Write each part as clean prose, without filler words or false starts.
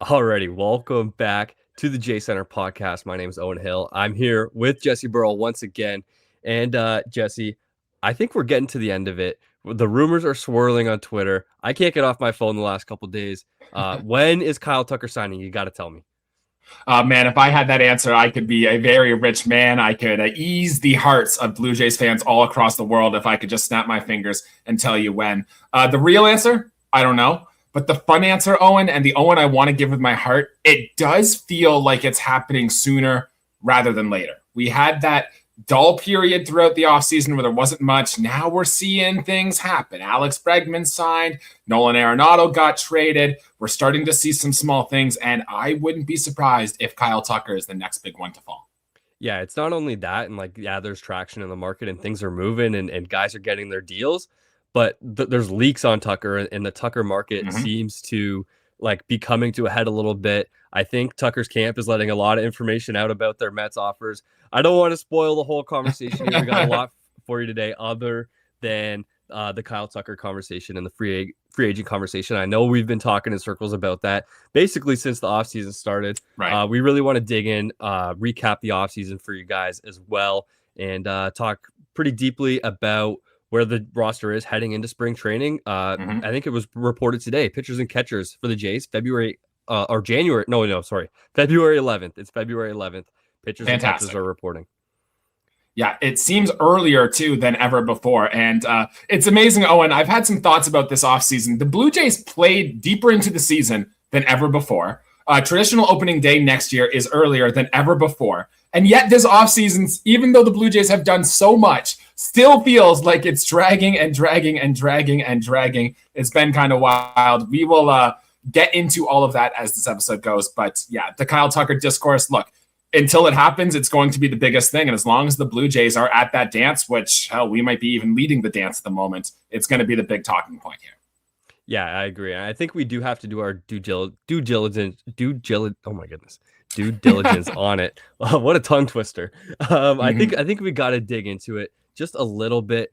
Alrighty, welcome back to the J Center podcast. My name is Owen Hill. I'm here with Jesse Burrell once again. And Jesse, I think we're getting to the end of it. The rumors are swirling on Twitter. I can't get off my phone the last couple of days. When is Kyle Tucker signing? You got to tell me. Man, if I had that answer, I could be a very rich man. I could ease the hearts of Blue Jays fans all across the world if I could just snap my fingers and tell you when. The real answer, I don't know. But the fun answer, Owen, and the Owen I want to give with my heart, it does feel like it's happening sooner rather than later. We had that dull period throughout the offseason where there wasn't much. Now we're seeing things happen. Alex Bregman signed. Nolan Arenado got traded. We're starting to see some small things, and I wouldn't be surprised if Kyle Tucker is the next big one to fall. Yeah, it's not only that, and there's traction in the market and things are moving and guys are getting their deals, but there's leaks on Tucker, and the Tucker market seems to be coming to a head a little bit. I think Tucker's camp is letting a lot of information out about their Mets offers. I don't want to spoil the whole conversation here. We got a lot for you today other than the Kyle Tucker conversation and the free agent conversation. I know we've been talking in circles about that basically since the offseason started. Right. We really want to dig in, recap the offseason for you guys as well, and talk pretty deeply about where the roster is heading into spring training. I think it was reported today, pitchers and catchers for the Jays, February 11th. It's February 11th. Pitchers and catchers are reporting. Yeah, it seems earlier, too, than ever before. And it's amazing, Owen. I've had some thoughts about this offseason. The Blue Jays played deeper into the season than ever before. Traditional opening day next year is earlier than ever before. And yet this offseason, even though the Blue Jays have done so much, still feels like it's dragging and dragging and dragging and dragging. It's been kind of wild. We will get into all of that as this episode goes. But yeah, the Kyle Tucker discourse, look, until it happens, it's going to be the biggest thing. And as long as the Blue Jays are at that dance, which, hell, we might be even leading the dance at the moment, it's going to be the big talking point here. Yeah, I agree. I think we do have to do our due diligence on it. What a tongue twister. I think we got to dig into it just a little bit.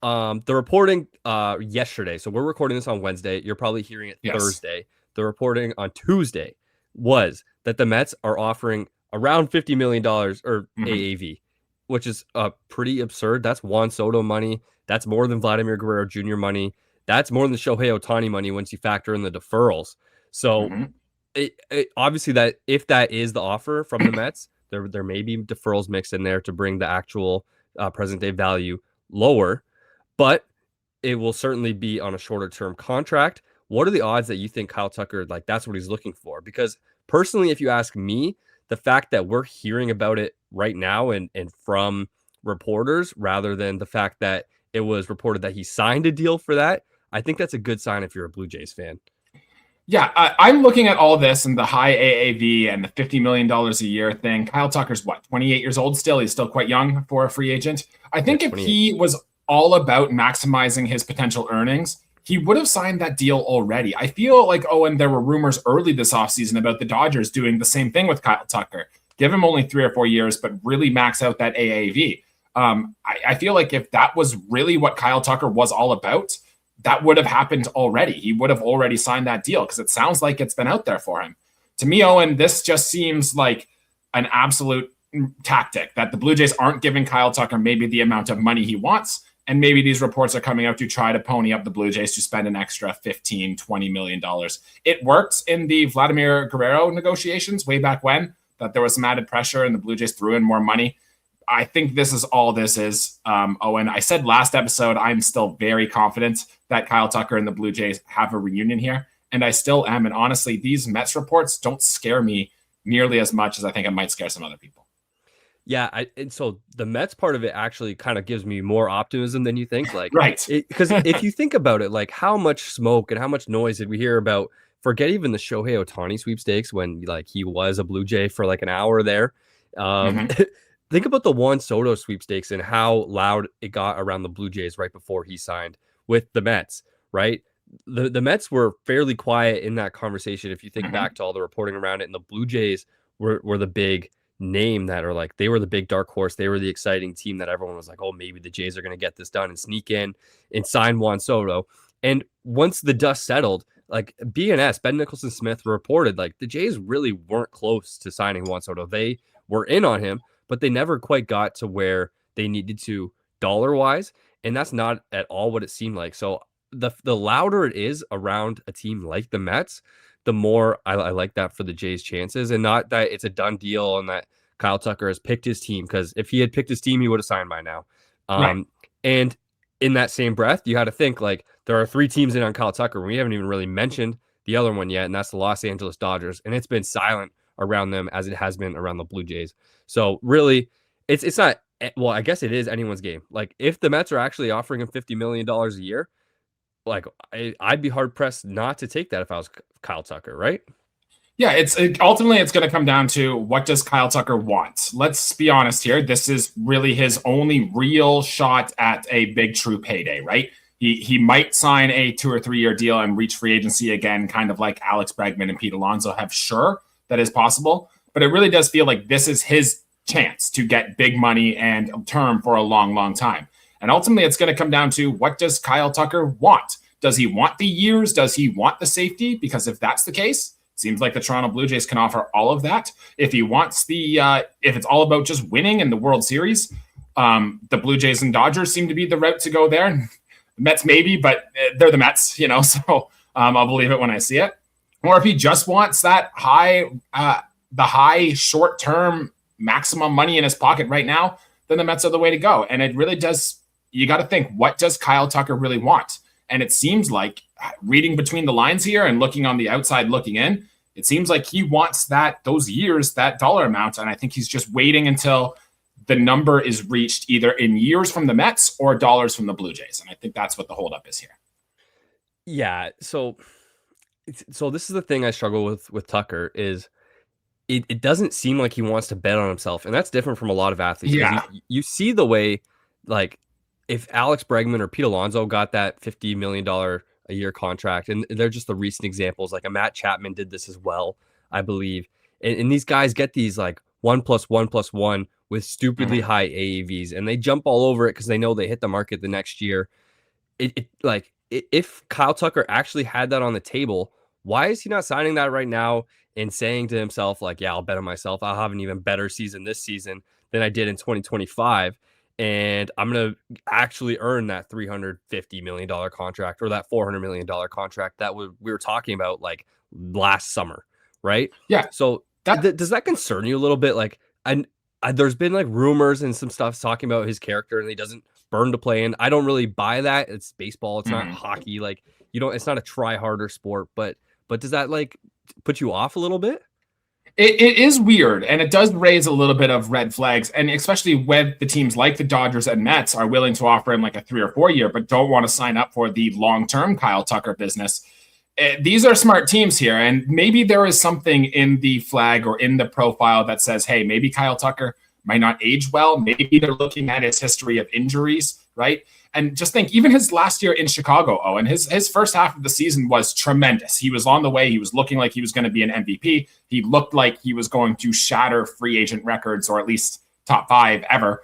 The reporting yesterday, so we're recording this on Wednesday. You're probably hearing it Thursday. The reporting on Tuesday was that the Mets are offering around $50 million or AAV, which is pretty absurd. That's Juan Soto money. That's more than Vladimir Guerrero Jr. money. That's more than Shohei Ohtani money once you factor in the deferrals. So it obviously that if that is the offer from the Mets, there may be deferrals mixed in there to bring the actual present day value lower, but it will certainly be on a shorter term contract. What are the odds that you think Kyle Tucker, that's what he's looking for? Because personally, if you ask me, the fact that we're hearing about it right now and from reporters rather than the fact that it was reported that he signed a deal for that, I think that's a good sign if you're a Blue Jays fan. Yeah, I'm looking at all this and the high AAV and the $50 million a year thing. Kyle Tucker's 28 years old still? He's still quite young for a free agent. I think if he was all about maximizing his potential earnings, he would have signed that deal already. I feel like, Owen, there were rumors early this offseason about the Dodgers doing the same thing with Kyle Tucker. Give him only 3 or 4 years, but really max out that AAV. I feel like if that was really what Kyle Tucker was all about, that would have happened already. He would have already signed that deal because it sounds like it's been out there for him. To me, Owen, this just seems like an absolute tactic that the Blue Jays aren't giving Kyle Tucker maybe the amount of money he wants. And maybe these reports are coming out to try to pony up the Blue Jays to spend an extra $15, $20 million. It worked in the Vladimir Guerrero negotiations way back when, that there was some added pressure and the Blue Jays threw in more money. I think this is all this is, Owen. I said last episode, I'm still very confident that Kyle Tucker and the Blue Jays have a reunion here, and I still am. And honestly, these Mets reports don't scare me nearly as much as I think it might scare some other people. Yeah, and so the Mets part of it actually kind of gives me more optimism than you think. Right. Because if you think about it, how much smoke and how much noise did we hear about, forget even the Shohei Ohtani sweepstakes when he was a Blue Jay for an hour there. Think about the Juan Soto sweepstakes and how loud it got around the Blue Jays right before he signed with the Mets, right? The Mets were fairly quiet in that conversation if you think back to all the reporting around it, and the Blue Jays were the big name that are they were the big dark horse. They were the exciting team that everyone was oh, maybe the Jays are going to get this done and sneak in and sign Juan Soto. And once the dust settled, like BNS, Ben Nicholson Smith reported like the Jays really weren't close to signing Juan Soto. They were in on him, but they never quite got to where they needed to dollar wise. And that's not at all what it seemed like. So the louder it is around a team like the Mets, the more I like that for the Jays' chances, and not that it's a done deal and that Kyle Tucker has picked his team, because if he had picked his team, he would have signed by now. Right. And in that same breath, you had to think like there are 3 teams in on Kyle Tucker. And we haven't even really mentioned the other one yet, and that's the Los Angeles Dodgers. And it's been silent around them as it has been around the Blue Jays. So really, it's not, well, I guess it is anyone's game. Like if the Mets are actually offering him $50 million a year, like I'd be hard pressed not to take that if I was Kyle Tucker, right? Yeah, ultimately it's going to come down to what does Kyle Tucker want. Let's be honest here. This is really his only real shot at a big true payday, right? He might sign a 2 or 3 year deal and reach free agency again, kind of like Alex Bregman and Pete Alonso have. Sure, that is possible, but it really does feel like this is his chance to get big money and term for a long, long time. And ultimately it's going to come down to what does Kyle Tucker want? Does he want the years? Does he want the safety? Because if that's the case, seems like the Toronto Blue Jays can offer all of that. If he wants if it's all about just winning in the World Series, the Blue Jays and Dodgers seem to be the route to go there. Mets maybe, but they're the Mets, so I'll believe it when I see it. Or if he just wants that the high short-term maximum money in his pocket right now, then the Mets are the way to go. And it really does, you got to think, what does Kyle Tucker really want? And it seems like, reading between the lines here and looking on the outside looking in, it seems like he wants those years, that dollar amount. And I think he's just waiting until the number is reached either in years from the Mets or dollars from the Blue Jays. And I think that's what the holdup is here. Yeah. So this is the thing I struggle with Tucker is it doesn't seem like he wants to bet on himself. And that's different from a lot of athletes. Yeah. You see the way, like, if Alex Bregman or Pete Alonso got that $50 million a year contract, and they're just the recent examples, like a Matt Chapman did this as well, I believe. And these guys get these like 1+1+1 with stupidly high AAVs, and they jump all over it because they know they hit the market the next year. If Kyle Tucker actually had that on the table, why is he not signing that right now and saying to himself, like, yeah, I'll bet on myself. I'll have an even better season this season than I did in 2025. And I'm going to actually earn that $350 million contract or that $400 million contract that we were talking about like last summer, right? Yeah. So does that concern you a little bit? Like, there's been like rumors and some stuff talking about his character and he doesn't burn to play in. I don't really buy that. It's baseball. It's not hockey. Like, it's not a try harder sport, but does that like put you off a little bit? It is weird, and it does raise a little bit of red flags, and especially when the teams like the Dodgers and Mets are willing to offer him like a 3 or 4 year, but don't want to sign up for the long-term Kyle Tucker business. These are smart teams here, and maybe there is something in the flag or in the profile that says, hey, maybe Kyle Tucker might not age well. Maybe they're looking at his history of injuries, right? And just think, even his last year in Chicago, Owen, his first half of the season was tremendous. He was on the way. He was looking like he was going to be an MVP. He looked like he was going to shatter free agent records, or at least top 5 ever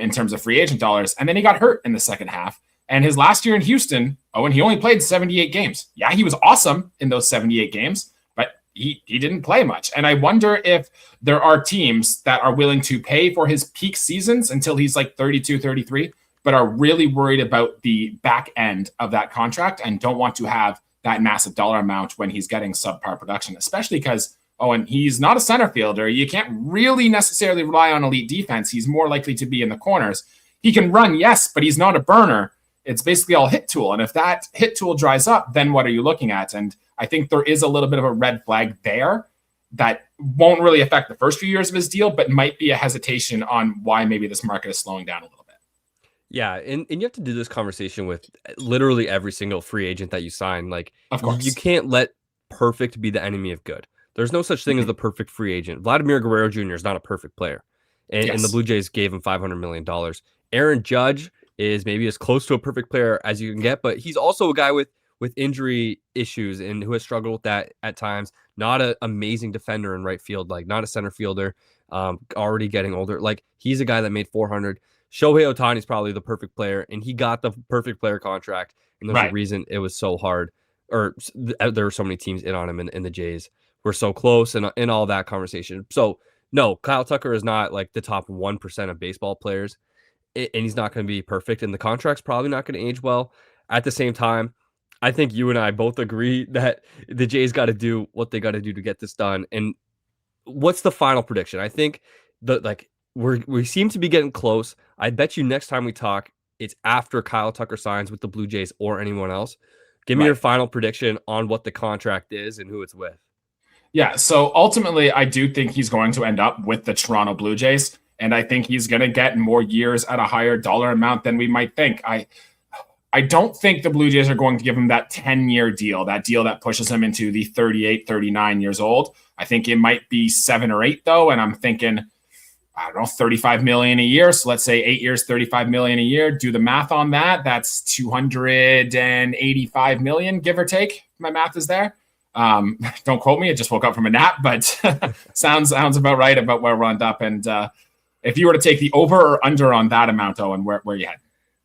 in terms of free agent dollars. And then he got hurt in the second half. And his last year in Houston, Owen, he only played 78 games. Yeah, he was awesome in those 78 games, but he didn't play much. And I wonder if there are teams that are willing to pay for his peak seasons until he's like 32, 33, but are really worried about the back end of that contract and don't want to have that massive dollar amount when he's getting subpar production, especially because, and he's not a center fielder. You can't really necessarily rely on elite defense. He's more likely to be in the corners. He can run, yes, but he's not a burner. It's basically all hit tool. And if that hit tool dries up, then what are you looking at? And I think there is a little bit of a red flag there that won't really affect the first few years of his deal, but might be a hesitation on why maybe this market is slowing down a little bit. Yeah, and you have to do this conversation with literally every single free agent that you sign. Like, of course, you can't let perfect be the enemy of good. There's no such thing as the perfect free agent. Vladimir Guerrero Jr. is not a perfect player, and the Blue Jays gave him $500 million. Aaron Judge is maybe as close to a perfect player as you can get, but he's also a guy with injury issues and who has struggled with that at times. Not an amazing defender in right field, like not a center fielder, already getting older. Like, he's a guy that made 400. Shohei Ohtani is probably the perfect player, and he got the perfect player contract, and there's a reason it was so hard or there were so many teams in on him, and the Jays were so close, and in all that conversation. So no, Kyle Tucker is not like the top 1% of baseball players, and he's not going to be perfect, and the contract's probably not going to age well. At the same time, I think you and I both agree that the Jays got to do what they got to do to get this done. And what's the final prediction? I think we seem to be getting close. I bet you next time we talk, it's after Kyle Tucker signs with the Blue Jays or anyone else. Give me your final prediction on what the contract is and who it's with. Yeah, so ultimately, I do think he's going to end up with the Toronto Blue Jays, and I think he's going to get more years at a higher dollar amount than we might think. I don't think the Blue Jays are going to give him that 10-year deal, that deal that pushes him into the 38, 39 years old. I think it might be 7 or 8, though, and I'm thinking, I don't know, $35 million a year. So let's say 8 years, $35 million a year. Do the math on that. That's $285 million, give or take. My math is there. Don't quote me. I just woke up from a nap, but sounds about right about where we're wound up. And if you were to take the over or under on that amount, Owen, where you head?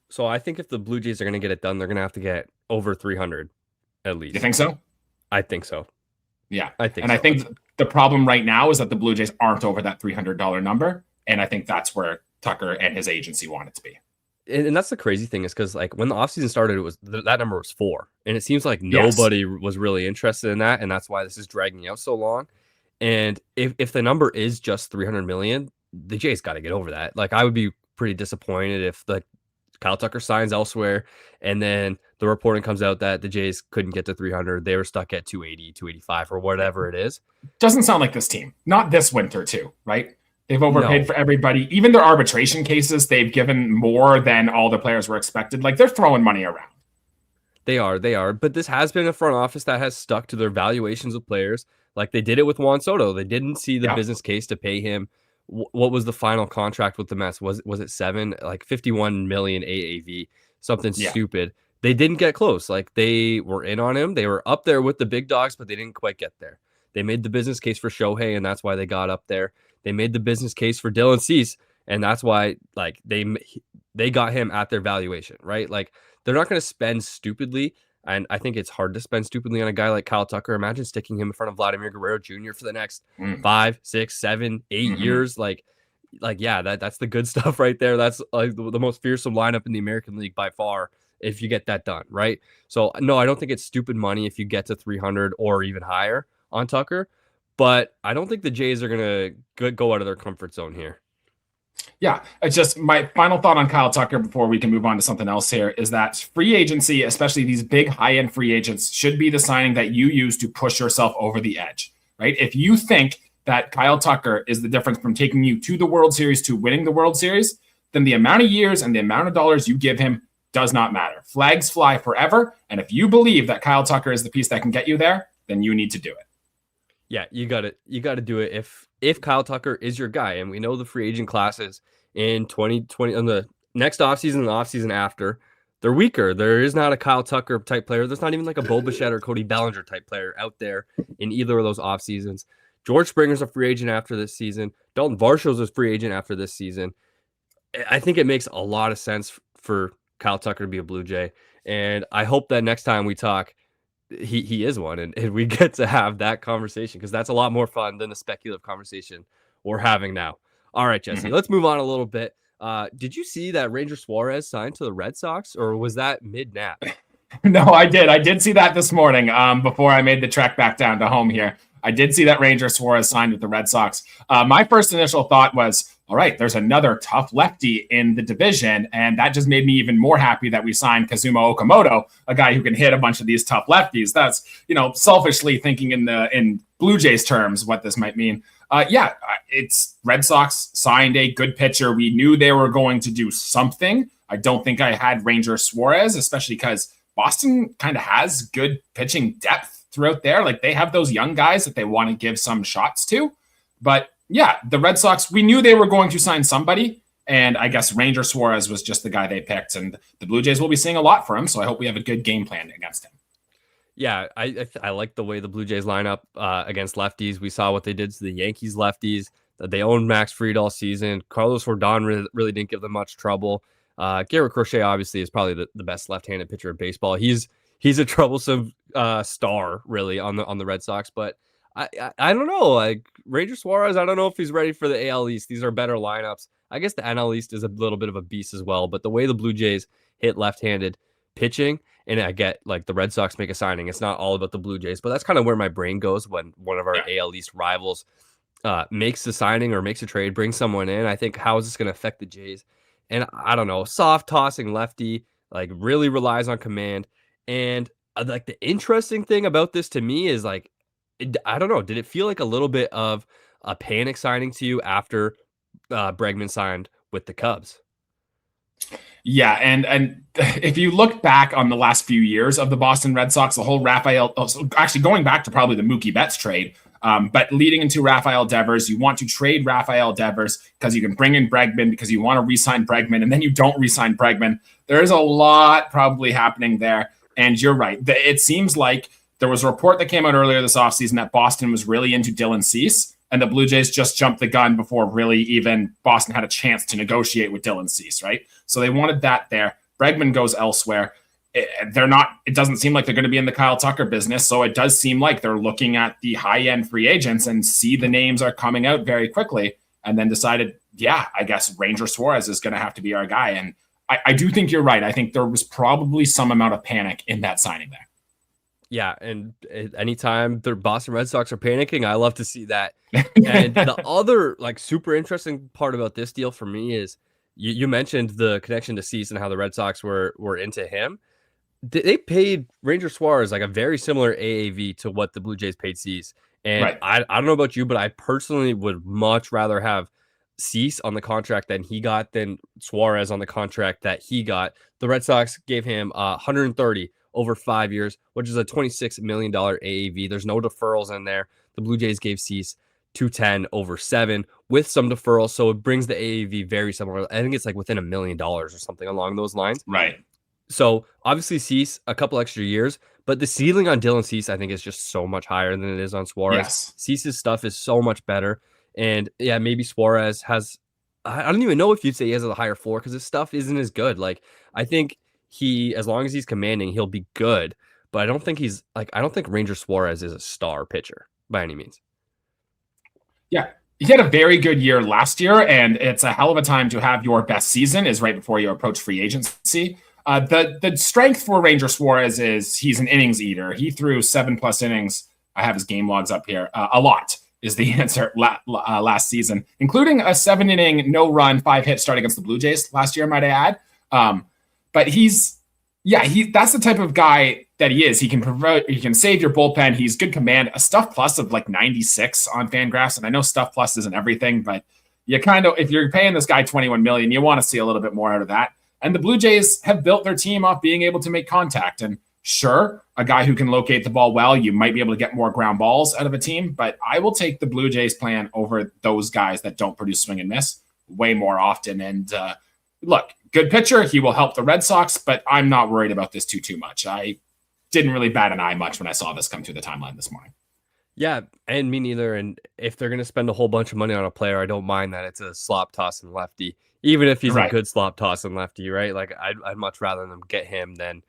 So I think if the Blue Jays are going to get it done, they're going to have to get over 300 at least. You think so? I think so. Yeah, I think. And I think the problem right now is that the Blue Jays aren't over that $300 number, and I think that's where Tucker and his agency want it to be. And that's the crazy thing is because like when the offseason started, it was that number was 4, and it seems like nobody was really interested in that, and that's why this is dragging out so long. And if the number is just 300 million, the Jays got to get over that. Like I would be pretty disappointed if Kyle Tucker signs elsewhere, and then the reporting comes out that the Jays couldn't get to 300. They were stuck at 280, 285, or whatever it is. Doesn't sound like this team. Not this winter, too, right? They've overpaid for everybody. Even their arbitration cases, they've given more than all the players were expected. Like, they're throwing money around. They are. But this has been a front office that has stuck to their valuations of players. Like they did it with Juan Soto. They didn't see the business case to pay him. What was the final contract with the Mets? Was it 7? Like 51 million AAV, something stupid. They didn't get close. Like they were in on him. They were up there with the big dogs, but they didn't quite get there. They made the business case for Shohei, and that's why they got up there. They made the business case for Dylan Cease, and that's why like they got him at their valuation, right? Like they're not going to spend stupidly. And I think it's hard to spend stupidly on a guy like Kyle Tucker. Imagine sticking him in front of Vladimir Guerrero Jr. for the next 5, 6, 7, 8 years. Like yeah, that's the good stuff right there. That's like the most fearsome lineup in the American League by far if you get that done, right? So no, I don't think it's stupid money if you get to 300 or even higher on Tucker. But I don't think the Jays are going to go out of their comfort zone here. Yeah, it's just my final thought on Kyle Tucker before we can move on to something else here is that free agency, especially these big high-end free agents, should be the signing that you use to push yourself over the edge, right? If you think that Kyle Tucker is the difference from taking you to the World Series to winning the World Series, then the amount of years and the amount of dollars you give him does not matter. Flags fly forever, and if you believe that Kyle Tucker is the piece that can get you there, then you need to do it. Yeah, you got to do it if Kyle Tucker is your guy, and we know the free agent classes in 2020 on the next offseason and the offseason after, they're weaker. There is not a Kyle Tucker type player. There's not even like a Bo Bichette or Cody Bellinger type player out there in either of those off seasons. George Springer's a free agent after this season. Dalton Varshaw's a free agent after this season. I think it makes a lot of sense for Kyle Tucker to be a Blue Jay, and I hope that next time we talk, he is one, and we get to have that conversation because that's a lot more fun than the speculative conversation we're having now. All right, Jesse, let's move on a little bit. Did you see that Ranger Suárez signed to the Red Sox, or was that mid-nap? No, I did. I did see that this morning before I made the trek back down to home here. I did see that Ranger Suárez signed with the Red Sox. My first initial thought was, all right, there's another tough lefty in the division, and that just made me even more happy that we signed Kazuma Okamoto, a guy who can hit a bunch of these tough lefties. That's, selfishly thinking in Blue Jays terms what this might mean. It's Red Sox signed a good pitcher. We knew they were going to do something. I don't think I had Ranger Suárez, especially because Boston kind of has good pitching depth throughout there. Like they have those young guys that they want to give some shots to. But yeah, the Red Sox, we knew they were going to sign somebody. And I guess Ranger Suárez was just the guy they picked. And the Blue Jays will be seeing a lot for him. So I hope we have a good game plan against him. Yeah, I like the way the Blue Jays line up against lefties. We saw what they did to the Yankees lefties. They owned Max Fried all season. Carlos Rodon really didn't give them much trouble. Garrett Crochet obviously is probably the best left-handed pitcher in baseball. He's he's a troublesome star really on the Red Sox. But I don't know. Like Ranger Suárez, I don't know if he's ready for the AL East. These are better lineups. I guess the NL East is a little bit of a beast as well. But the way the Blue Jays hit left-handed pitching, and I get like the Red Sox make a signing. It's not all about the Blue Jays, but that's kind of where my brain goes when one of our AL East rivals makes the signing or makes a trade, brings someone in. I think, how is this going to affect the Jays? And I don't know, soft tossing lefty, like really relies on command. And like the interesting thing about this to me is like, I don't know, did it feel like a little bit of a panic signing to you after Bregman signed with the Cubs? Yeah, and if you look back on the last few years of the Boston Red Sox, the whole actually going back to probably the Mookie Betts trade, but leading into Rafael Devers, you want to trade Rafael Devers because you can bring in Bregman because you want to re-sign Bregman, and then you don't re-sign Bregman. There's a lot probably happening there, and you're right. It seems like there was a report that came out earlier this offseason that Boston was really into Dylan Cease, and the Blue Jays just jumped the gun before really even Boston had a chance to negotiate with Dylan Cease, right? So they wanted that there. Bregman goes elsewhere. It doesn't seem like they're going to be in the Kyle Tucker business. So it does seem like they're looking at the high-end free agents and see the names are coming out very quickly and then decided, yeah, I guess Ranger Suárez is going to have to be our guy. And I do think you're right. I think there was probably some amount of panic in that signing there. Yeah, and anytime the Boston Red Sox are panicking, I love to see that. And the other like super interesting part about this deal for me is you mentioned the connection to Cease and how the Red Sox were into him. They paid Ranger Suárez like a very similar AAV to what the Blue Jays paid Cease. And right. I don't know about you, but I personally would much rather have Cease on the contract than he got than Suarez on the contract that he got. The Red Sox gave him 130 over 5 years, which is a $26 million AAV. There's no deferrals in there. The Blue Jays gave Cease 210 over 7 with some deferrals, so it brings the AAV very similar. I think it's like within $1 million or something along those lines. Right. So obviously Cease a couple extra years, but the ceiling on Dylan Cease I think is just so much higher than it is on Suarez. Yes. Cease's stuff is so much better, and yeah, maybe Suarez has. I don't even know if you'd say he has a higher floor because his stuff isn't as good. Like I think. As long as he's commanding, he'll be good. But I don't think Ranger Suárez is a star pitcher by any means. Yeah. He had a very good year last year, and it's a hell of a time to have your best season is right before you approach free agency. The strength for Ranger Suárez is he's an innings eater. He threw 7+ innings. I have his game logs up here. A lot is the answer last season, including a 7-inning, no-run, 5-hit start against the Blue Jays last year, might I add. But that's the type of guy that he is. He can save your bullpen. He's good command, a stuff plus of like 96 on Fangraphs. And I know stuff plus isn't everything, but you kind of, if you're paying this guy $21 million, you want to see a little bit more out of that. And the Blue Jays have built their team off being able to make contact. And sure, a guy who can locate the ball well, you might be able to get more ground balls out of a team, but I will take the Blue Jays plan over those guys that don't produce swing and miss way more often. And look, good pitcher. He will help the Red Sox, but I'm not worried about this too much. I didn't really bat an eye much when I saw this come through the timeline this morning. Yeah, and me neither. And if they're going to spend a whole bunch of money on a player, I don't mind that it's a slop tossing lefty, even if he's a good slop tossing lefty, right? Like I'd much rather them get him than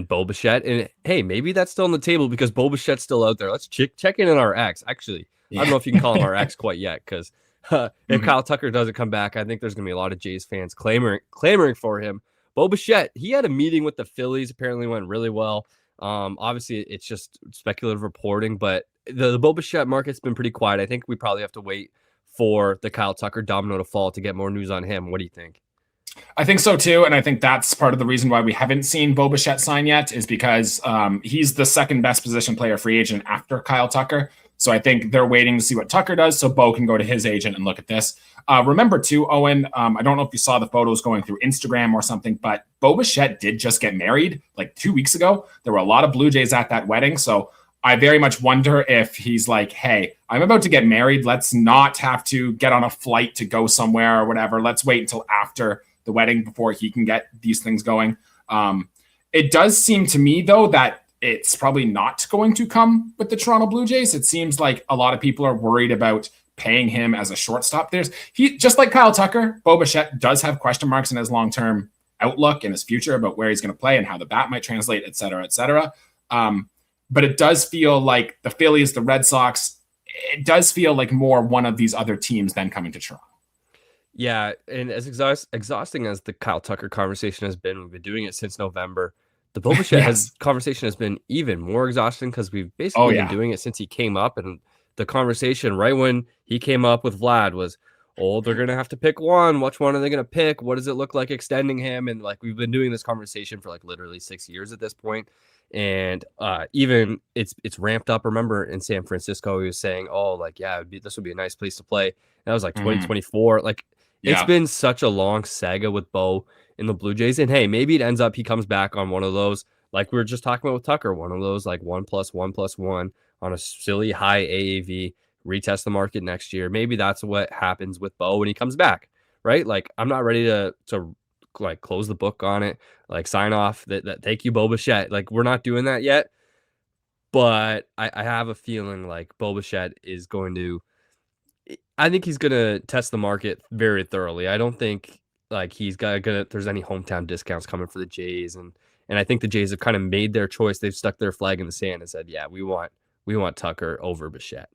Bo Bichette. And hey, maybe that's still on the table because Bo Bichette's still out there. Let's check in on our ex. Actually, I don't know if you can call him our ex quite yet because if Kyle Tucker doesn't come back, I think there's going to be a lot of Jays fans clamoring for him. Bo Bichette, he had a meeting with the Phillies, apparently went really well. Obviously, it's just speculative reporting, but the Bo Bichette market's been pretty quiet. I think we probably have to wait for the Kyle Tucker domino to fall to get more news on him. What do you think? I think so too, and I think that's part of the reason why we haven't seen Bo Bichette sign yet is because he's the second best position player free agent after Kyle Tucker. So I think they're waiting to see what Tucker does so Bo can go to his agent and look at this. Remember too, Owen, I don't know if you saw the photos going through Instagram or something, but Bo Bichette did just get married like 2 weeks ago. There were a lot of Blue Jays at that wedding. So I very much wonder if he's like, hey, I'm about to get married. Let's not have to get on a flight to go somewhere or whatever. Let's wait until after the wedding before he can get these things going. It does seem to me, though, that it's probably not going to come with the Toronto Blue Jays. It seems like a lot of people are worried about paying him as a shortstop. He just like Kyle Tucker, Bo Bichette does have question marks in his long-term outlook and his future about where he's going to play and how the bat might translate, et cetera, et cetera. But it does feel like the Phillies, the Red Sox, it does feel like more one of these other teams than coming to Toronto. Yeah, and as exhausting as the Kyle Tucker conversation has been, we've been doing it since November. The Bo Bichette conversation has been even more exhausting because we've basically been doing it since he came up. And the conversation right when he came up with Vlad was, oh, they're going to have to pick one. Which one are they going to pick? What does it look like extending him? And like we've been doing this conversation for like literally 6 years at this point. And even it's ramped up. Remember in San Francisco, he was saying, oh, like, yeah, this would be a nice place to play. And that was like 2024. Like, it's been such a long saga with Bo in the Blue Jays. And hey, maybe it ends up he comes back on one of those, like we were just talking about with Tucker, one of those like 1+1+1 on a silly high AAV, retest the market next year. Maybe that's what happens with Bo when he comes back, right? Like, I'm not ready to like close the book on it, like sign off that thank you, Bo Bichette. Like, we're not doing that yet. But I have a feeling like Bo Bichette is going to, I think he's going to test the market very thoroughly. I don't think like there's any hometown discounts coming for the Jays. And I think the Jays have kind of made their choice. They've stuck their flag in the sand and said, yeah, we want Tucker over Bichette.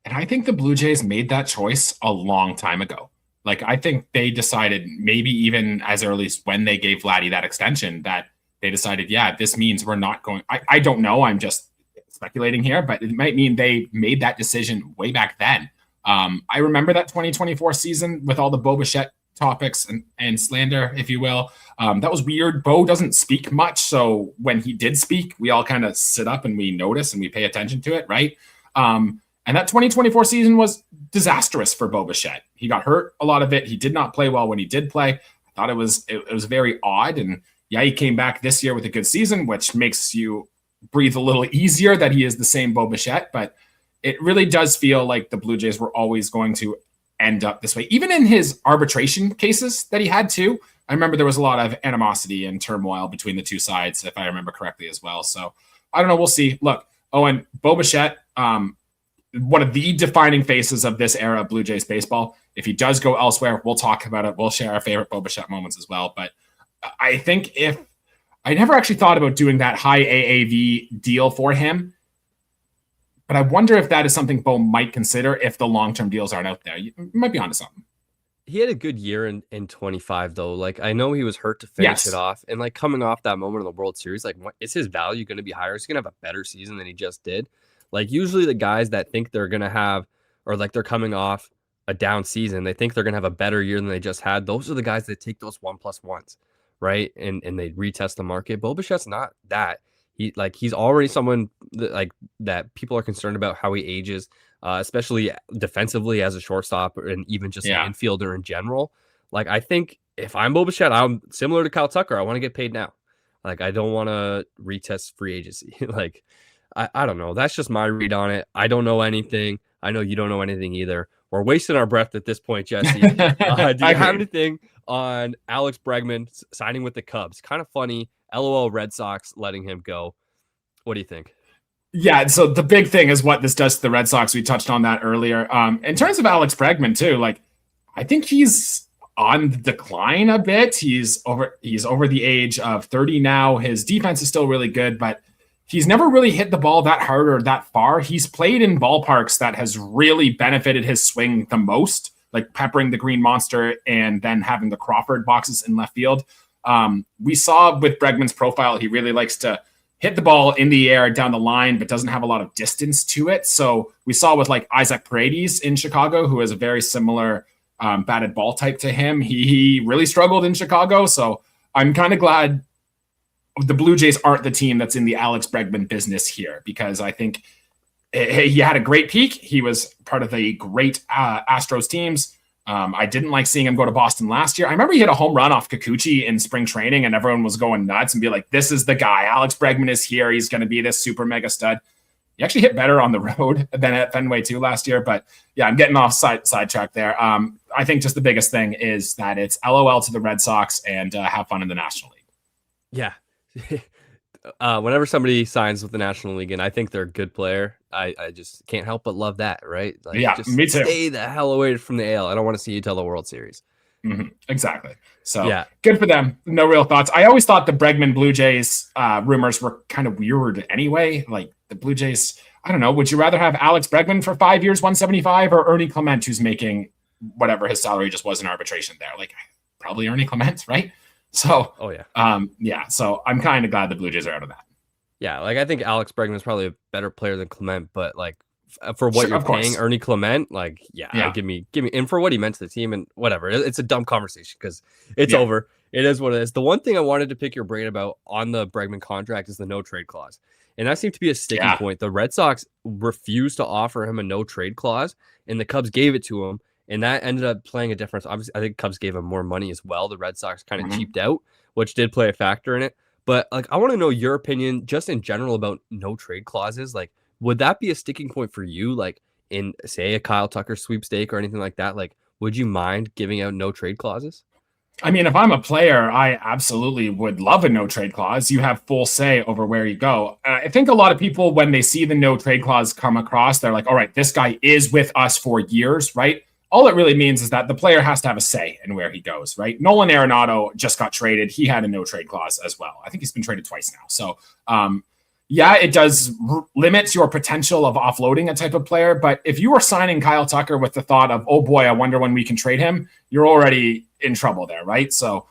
And I think the Blue Jays made that choice a long time ago. Like, I think they decided maybe even as early as when they gave Vladdy that extension that they decided, yeah, this means we're not going. I don't know. I'm just speculating here, but it might mean they made that decision way back then. I remember that 2024 season with all the Bo Bichette topics and slander, if you will. That was weird. Bo doesn't speak much. So when he did speak, we all kind of sit up and we notice and we pay attention to it, right? And that 2024 season was disastrous for Bo Bichette. He got hurt a lot of it. He did not play well when he did play. I thought it was very odd. And yeah, he came back this year with a good season, which makes you breathe a little easier that he is the same Bo Bichette. But it really does feel like the Blue Jays were always going to end up this way. Even in his arbitration cases that he had too, I remember there was a lot of animosity and turmoil between the two sides, if I remember correctly as well. So I don't know. We'll see. Look, Owen, Bo Bichette, one of the defining faces of this era of Blue Jays baseball. If he does go elsewhere, we'll talk about it. We'll share our favorite Bo Bichette moments as well. But I think I never actually thought about doing that high AAV deal for him, but I wonder if that is something Bo might consider if the long-term deals aren't out there. You might be onto something. He had a good year in 25 though. Like, I know he was hurt to finish it off, and like coming off that moment in the World Series, like, is his value going to be higher? Is he going to have a better season than he just did? Like, usually the guys that think they're going to have, or like they're coming off a down season, they think they're going to have a better year than they just had. Those are the guys that take those 1+1s, right? And they retest the market. Bo Bichette's not that. He's already someone that people are concerned about how he ages, especially defensively as a shortstop and even just an infielder in general. Like, I think if I'm Bo Bichette, I'm similar to Kyle Tucker. I want to get paid now. Like, I don't want to retest free agency. Like, I don't know. That's just my read on it. I don't know anything. I know you don't know anything either. We're wasting our breath at this point, Jesse. Do you have anything on Alex Bregman signing with the Cubs? Kind of funny. LOL Red Sox letting him go. What do you think? Yeah, so the big thing is what this does to the Red Sox. We touched on that earlier. In terms of Alex Bregman too, like, I think he's on the decline a bit. He's over the age of 30 now. His defense is still really good, but he's never really hit the ball that hard or that far. He's played in ballparks that has really benefited his swing the most, like peppering the Green Monster and then having the Crawford boxes in left field. We saw with Bregman's profile, he really likes to hit the ball in the air down the line, but doesn't have a lot of distance to it. So we saw with like Isaac Paredes in Chicago, who is a very similar batted ball type to him. He really struggled in Chicago. So I'm kind of glad the Blue Jays aren't the team that's in the Alex Bregman business here, because I think he had a great peak. He was part of the great Astros teams. I didn't like seeing him go to Boston last year. I remember he hit a home run off Kikuchi in spring training and everyone was going nuts and be like, this is the guy. Alex Bregman is here. He's going to be this super mega stud. He actually hit better on the road than at Fenway too last year. But yeah, I'm getting off sidetrack there. I think just the biggest thing is that it's LOL to the Red Sox and have fun in the National League. Yeah. Whenever somebody signs with the National League and I think they're a good player, I just can't help but love that, right? Like, yeah, just me too. Stay the hell away from the AL. I don't want to see you tell the World Series. Exactly. So good for them. No real thoughts. I always thought the Bregman Blue Jays rumors were kind of weird anyway. Like the Blue Jays, I don't know. Would you rather have Alex Bregman for 5 years, 175, or Ernie Clement, who's making whatever his salary just was in arbitration there? Like probably Ernie Clement, right? So, So I'm kind of glad the Blue Jays are out of that. Yeah, like I think Alex Bregman is probably a better player than Clement, but like for what you're paying Ernie Clement, like give me, and for what he meant to the team and whatever. It's a dumb conversation because it's over. It is what it is. The one thing I wanted to pick your brain about on the Bregman contract is the no trade clause, and that seemed to be a sticking point. The Red Sox refused to offer him a no trade clause, and the Cubs gave it to him, and that ended up playing a difference. Obviously, I think Cubs gave him more money as well. The Red Sox kind of cheaped out, which did play a factor in it. But like, I want to know your opinion just in general about no trade clauses. Like, would that be a sticking point for you? Like in say a Kyle Tucker sweepstake or anything like that? Like, would you mind giving out no trade clauses? I mean, if I'm a player, I absolutely would love a no trade clause. You have full say over where you go. I think a lot of people, when they see the no trade clause come across, they're like, all right, this guy is with us for years, right? All it really means is that the player has to have a say in where he goes, right? Nolan Arenado just got traded. He had a no trade clause as well. I think he's been traded twice now. So, it does limit your potential of offloading a type of player. But if you were signing Kyle Tucker with the thought of, oh boy, I wonder when we can trade him, you're already in trouble there, right? So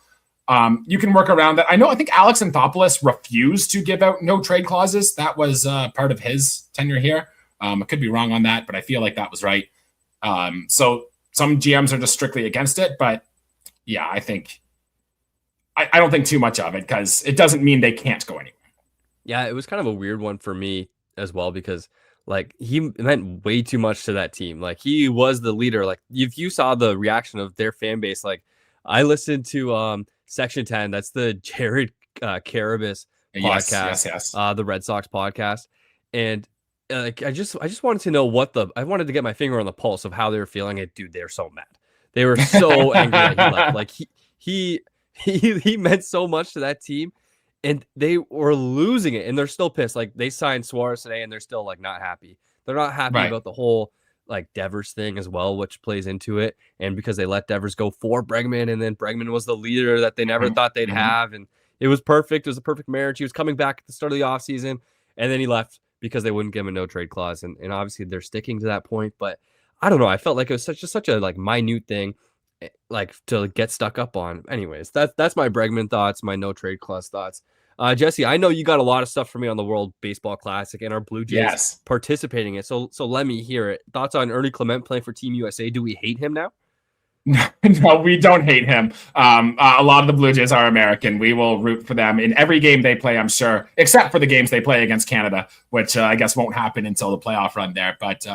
you can work around that. I think Alex Anthopoulos refused to give out no trade clauses. That was part of his tenure here. I could be wrong on that, but I feel like that was right. So some GMs are just strictly against it, but I think I don't think too much of it because it doesn't mean they can't go anywhere. Yeah, it was kind of a weird one for me as well because like he meant way too much to that team. Like he was the leader. Like if you saw the reaction of their fan base, like I listened to Section 10. That's the Jared Carabas podcast, yes. The Red Sox podcast, and I just wanted to know I wanted to get my finger on the pulse of how they were feeling. And dude, they're so mad. They were so angry that he left. Like he meant so much to that team. And they were losing it, and they're still pissed. Like they signed Suarez today, and they're still like not happy. They're not happy about the whole like Devers thing as well, which plays into it. And because they let Devers go for Bregman, and then Bregman was the leader that they never thought they'd have, and it was perfect. It was a perfect marriage. He was coming back at the start of the offseason, and then he left because they wouldn't give him a no trade clause. And obviously they're sticking to that point. But I don't know. I felt like it was such a like minute thing, like to get stuck up on. Anyways, that's my Bregman thoughts, my no trade clause thoughts. Jesse, I know you got a lot of stuff for me on the World Baseball Classic and our Blue Jays participating in it. So let me hear it. Thoughts on Ernie Clement playing for Team USA? Do we hate him now? No, we don't hate him. A lot of the Blue Jays are American. We will root for them in every game they play, I'm sure, except for the games they play against Canada, which I guess won't happen until the playoff run there. But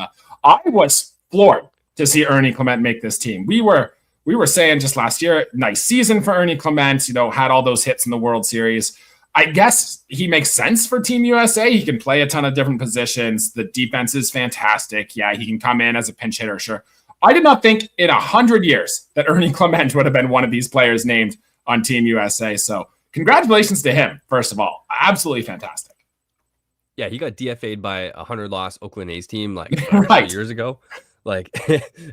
I was floored to see Ernie Clement make this team. We were saying just last year, nice season for Ernie Clement, had all those hits in the World Series. I guess he makes sense for Team USA. He can play a ton of different positions. The defense is fantastic. Yeah, he can come in as a pinch hitter, sure. I did not think in 100 years that Ernie Clement would have been one of these players named on Team USA. So congratulations to him, first of all. Absolutely fantastic. Yeah, he got DFA'd by a 100-loss Oakland A's team like 2 years ago. Like,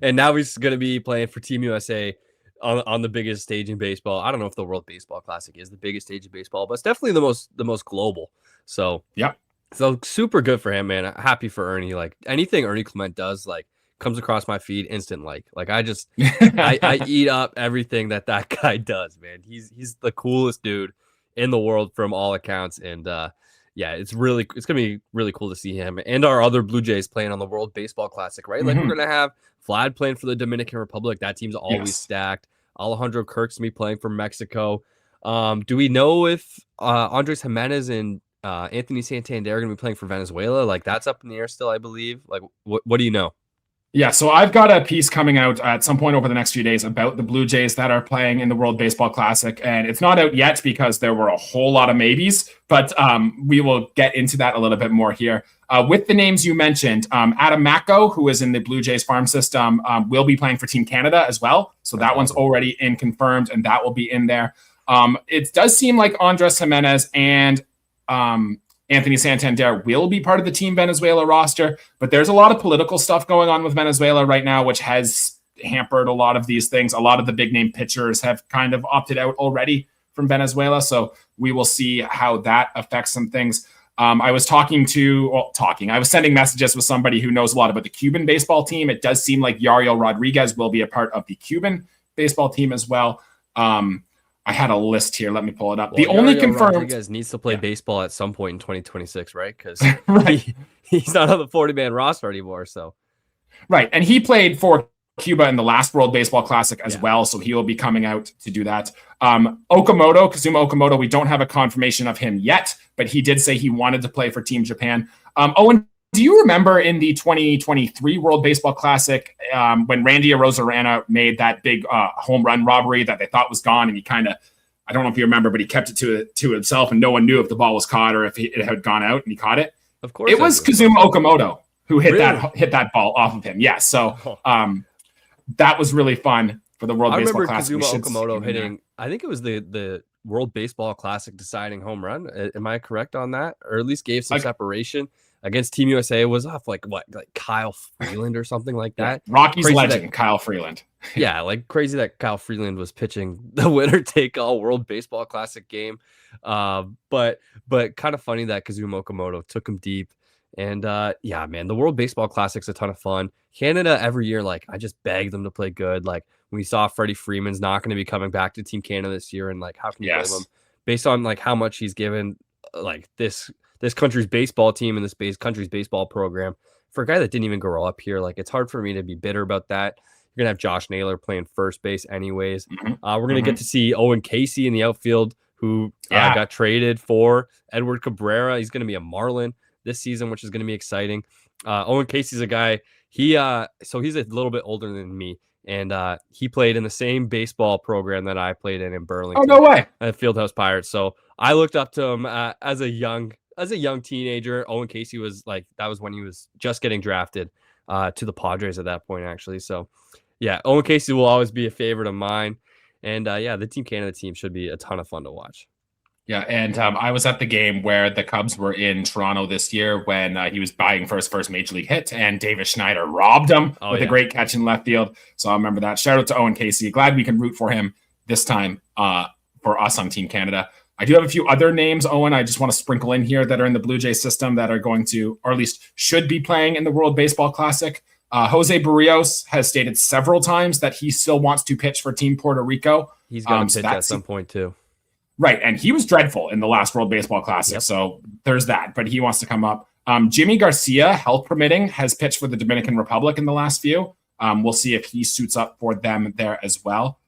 and now he's going to be playing for Team USA on the biggest stage in baseball. I don't know if the World Baseball Classic is the biggest stage of baseball, but it's definitely the most global. So so super good for him, man. Happy for Ernie. Like anything Ernie Clement does, like comes across my feed instant. Like I just I eat up everything that guy does, man. He's the coolest dude in the world from all accounts, and it's gonna be really cool to see him and our other Blue Jays playing on the World Baseball Classic, right? Like we're gonna have Vlad playing for the Dominican Republic. That team's always stacked. Alejandro Kirk's gonna be playing for Mexico. Do we know if Andres Jimenez and Anthony Santander are gonna be playing for Venezuela? Like that's up in the air still, I believe. Like what do you know? Yeah, so I've got a piece coming out at some point over the next few days about the Blue Jays that are playing in the World Baseball Classic, and it's not out yet because there were a whole lot of maybes, but we will get into that a little bit more here. With the names you mentioned, Adam Macko, who is in the Blue Jays farm system, will be playing for Team Canada as well, so that one's already in confirmed, and that will be in there. It does seem like Andres Jimenez and Anthony Santander will be part of the Team Venezuela roster, but there's a lot of political stuff going on with Venezuela right now, which has hampered a lot of these things. A lot of the big name pitchers have kind of opted out already from Venezuela. So we will see how that affects some things. I was I was sending messages with somebody who knows a lot about the Cuban baseball team. It does seem like Yariel Rodriguez will be a part of the Cuban baseball team as well. I had a list here. Let me pull it up. Well, the only confirmed Rodriguez needs to play baseball at some point in 2026, right? Because he's not on the 40-man roster anymore. So, right, and he played for Cuba in the last World Baseball Classic as well, so he will be coming out to do that. Kazuma Okamoto, we don't have a confirmation of him yet, but he did say he wanted to play for Team Japan. Owen, do you remember in the 2023 World Baseball Classic when Randy Arozarena made that big home run robbery that they thought was gone, and he kind of, I don't know if you remember, but he kept it to himself, and no one knew if the ball was caught or if it had gone out, and he caught it? Of course, it was Kazuma Okamoto who hit that ball off of him. Yes, so that was really fun for the World Baseball Classic. I remember Kazuma Okamoto hitting, I think it was the World Baseball Classic deciding home run. Am I correct on that? Or at least gave some separation against Team USA. It was off like Kyle Freeland or something like that. Rockies legend, Kyle Freeland. Yeah, like crazy that Kyle Freeland was pitching the winner take all World Baseball Classic game. But kind of funny that Kazuma Okamoto took him deep. And yeah, man, the World Baseball Classic's a ton of fun. Canada every year, like I just beg them to play good. Like we saw Freddie Freeman's not going to be coming back to Team Canada this year, and like how can you blame him based on like how much he's given like this country's baseball team and this country's baseball program for a guy that didn't even grow up here. Like it's hard for me to be bitter about that. You're gonna have Josh Naylor playing first base anyways. We're gonna get to see Owen Casey in the outfield, who got traded for Edward Cabrera. He's gonna be a Marlin this season, which is going to be exciting. Owen Casey's a guy. So he's a little bit older than me, and he played in the same baseball program that I played in Burlington. Oh, no way! At Fieldhouse Pirates. So I looked up to him as a young teenager. Owen Casey was that was when he was just getting drafted to the Padres at that point, actually. So yeah, Owen Casey will always be a favorite of mine, and the Team Canada team should be a ton of fun to watch. Yeah, and I was at the game where the Cubs were in Toronto this year when he was buying for his first Major League hit, and Davis Schneider robbed him with a great catch in left field. So I remember that. Shout out to Owen Casey. Glad we can root for him this time for us on Team Canada. I do have a few other names, Owen, I just want to sprinkle in here that are in the Blue Jays system that are going to, or at least should be playing in the World Baseball Classic. Jose Barrios has stated several times that he still wants to pitch for Team Puerto Rico. He's going to pitch at some point too. Right, and he was dreadful in the last World Baseball Classic, so there's that, but he wants to come up. Jimmy Garcia, health permitting, has pitched for the Dominican Republic in the last few. We'll see if he suits up for them there as well.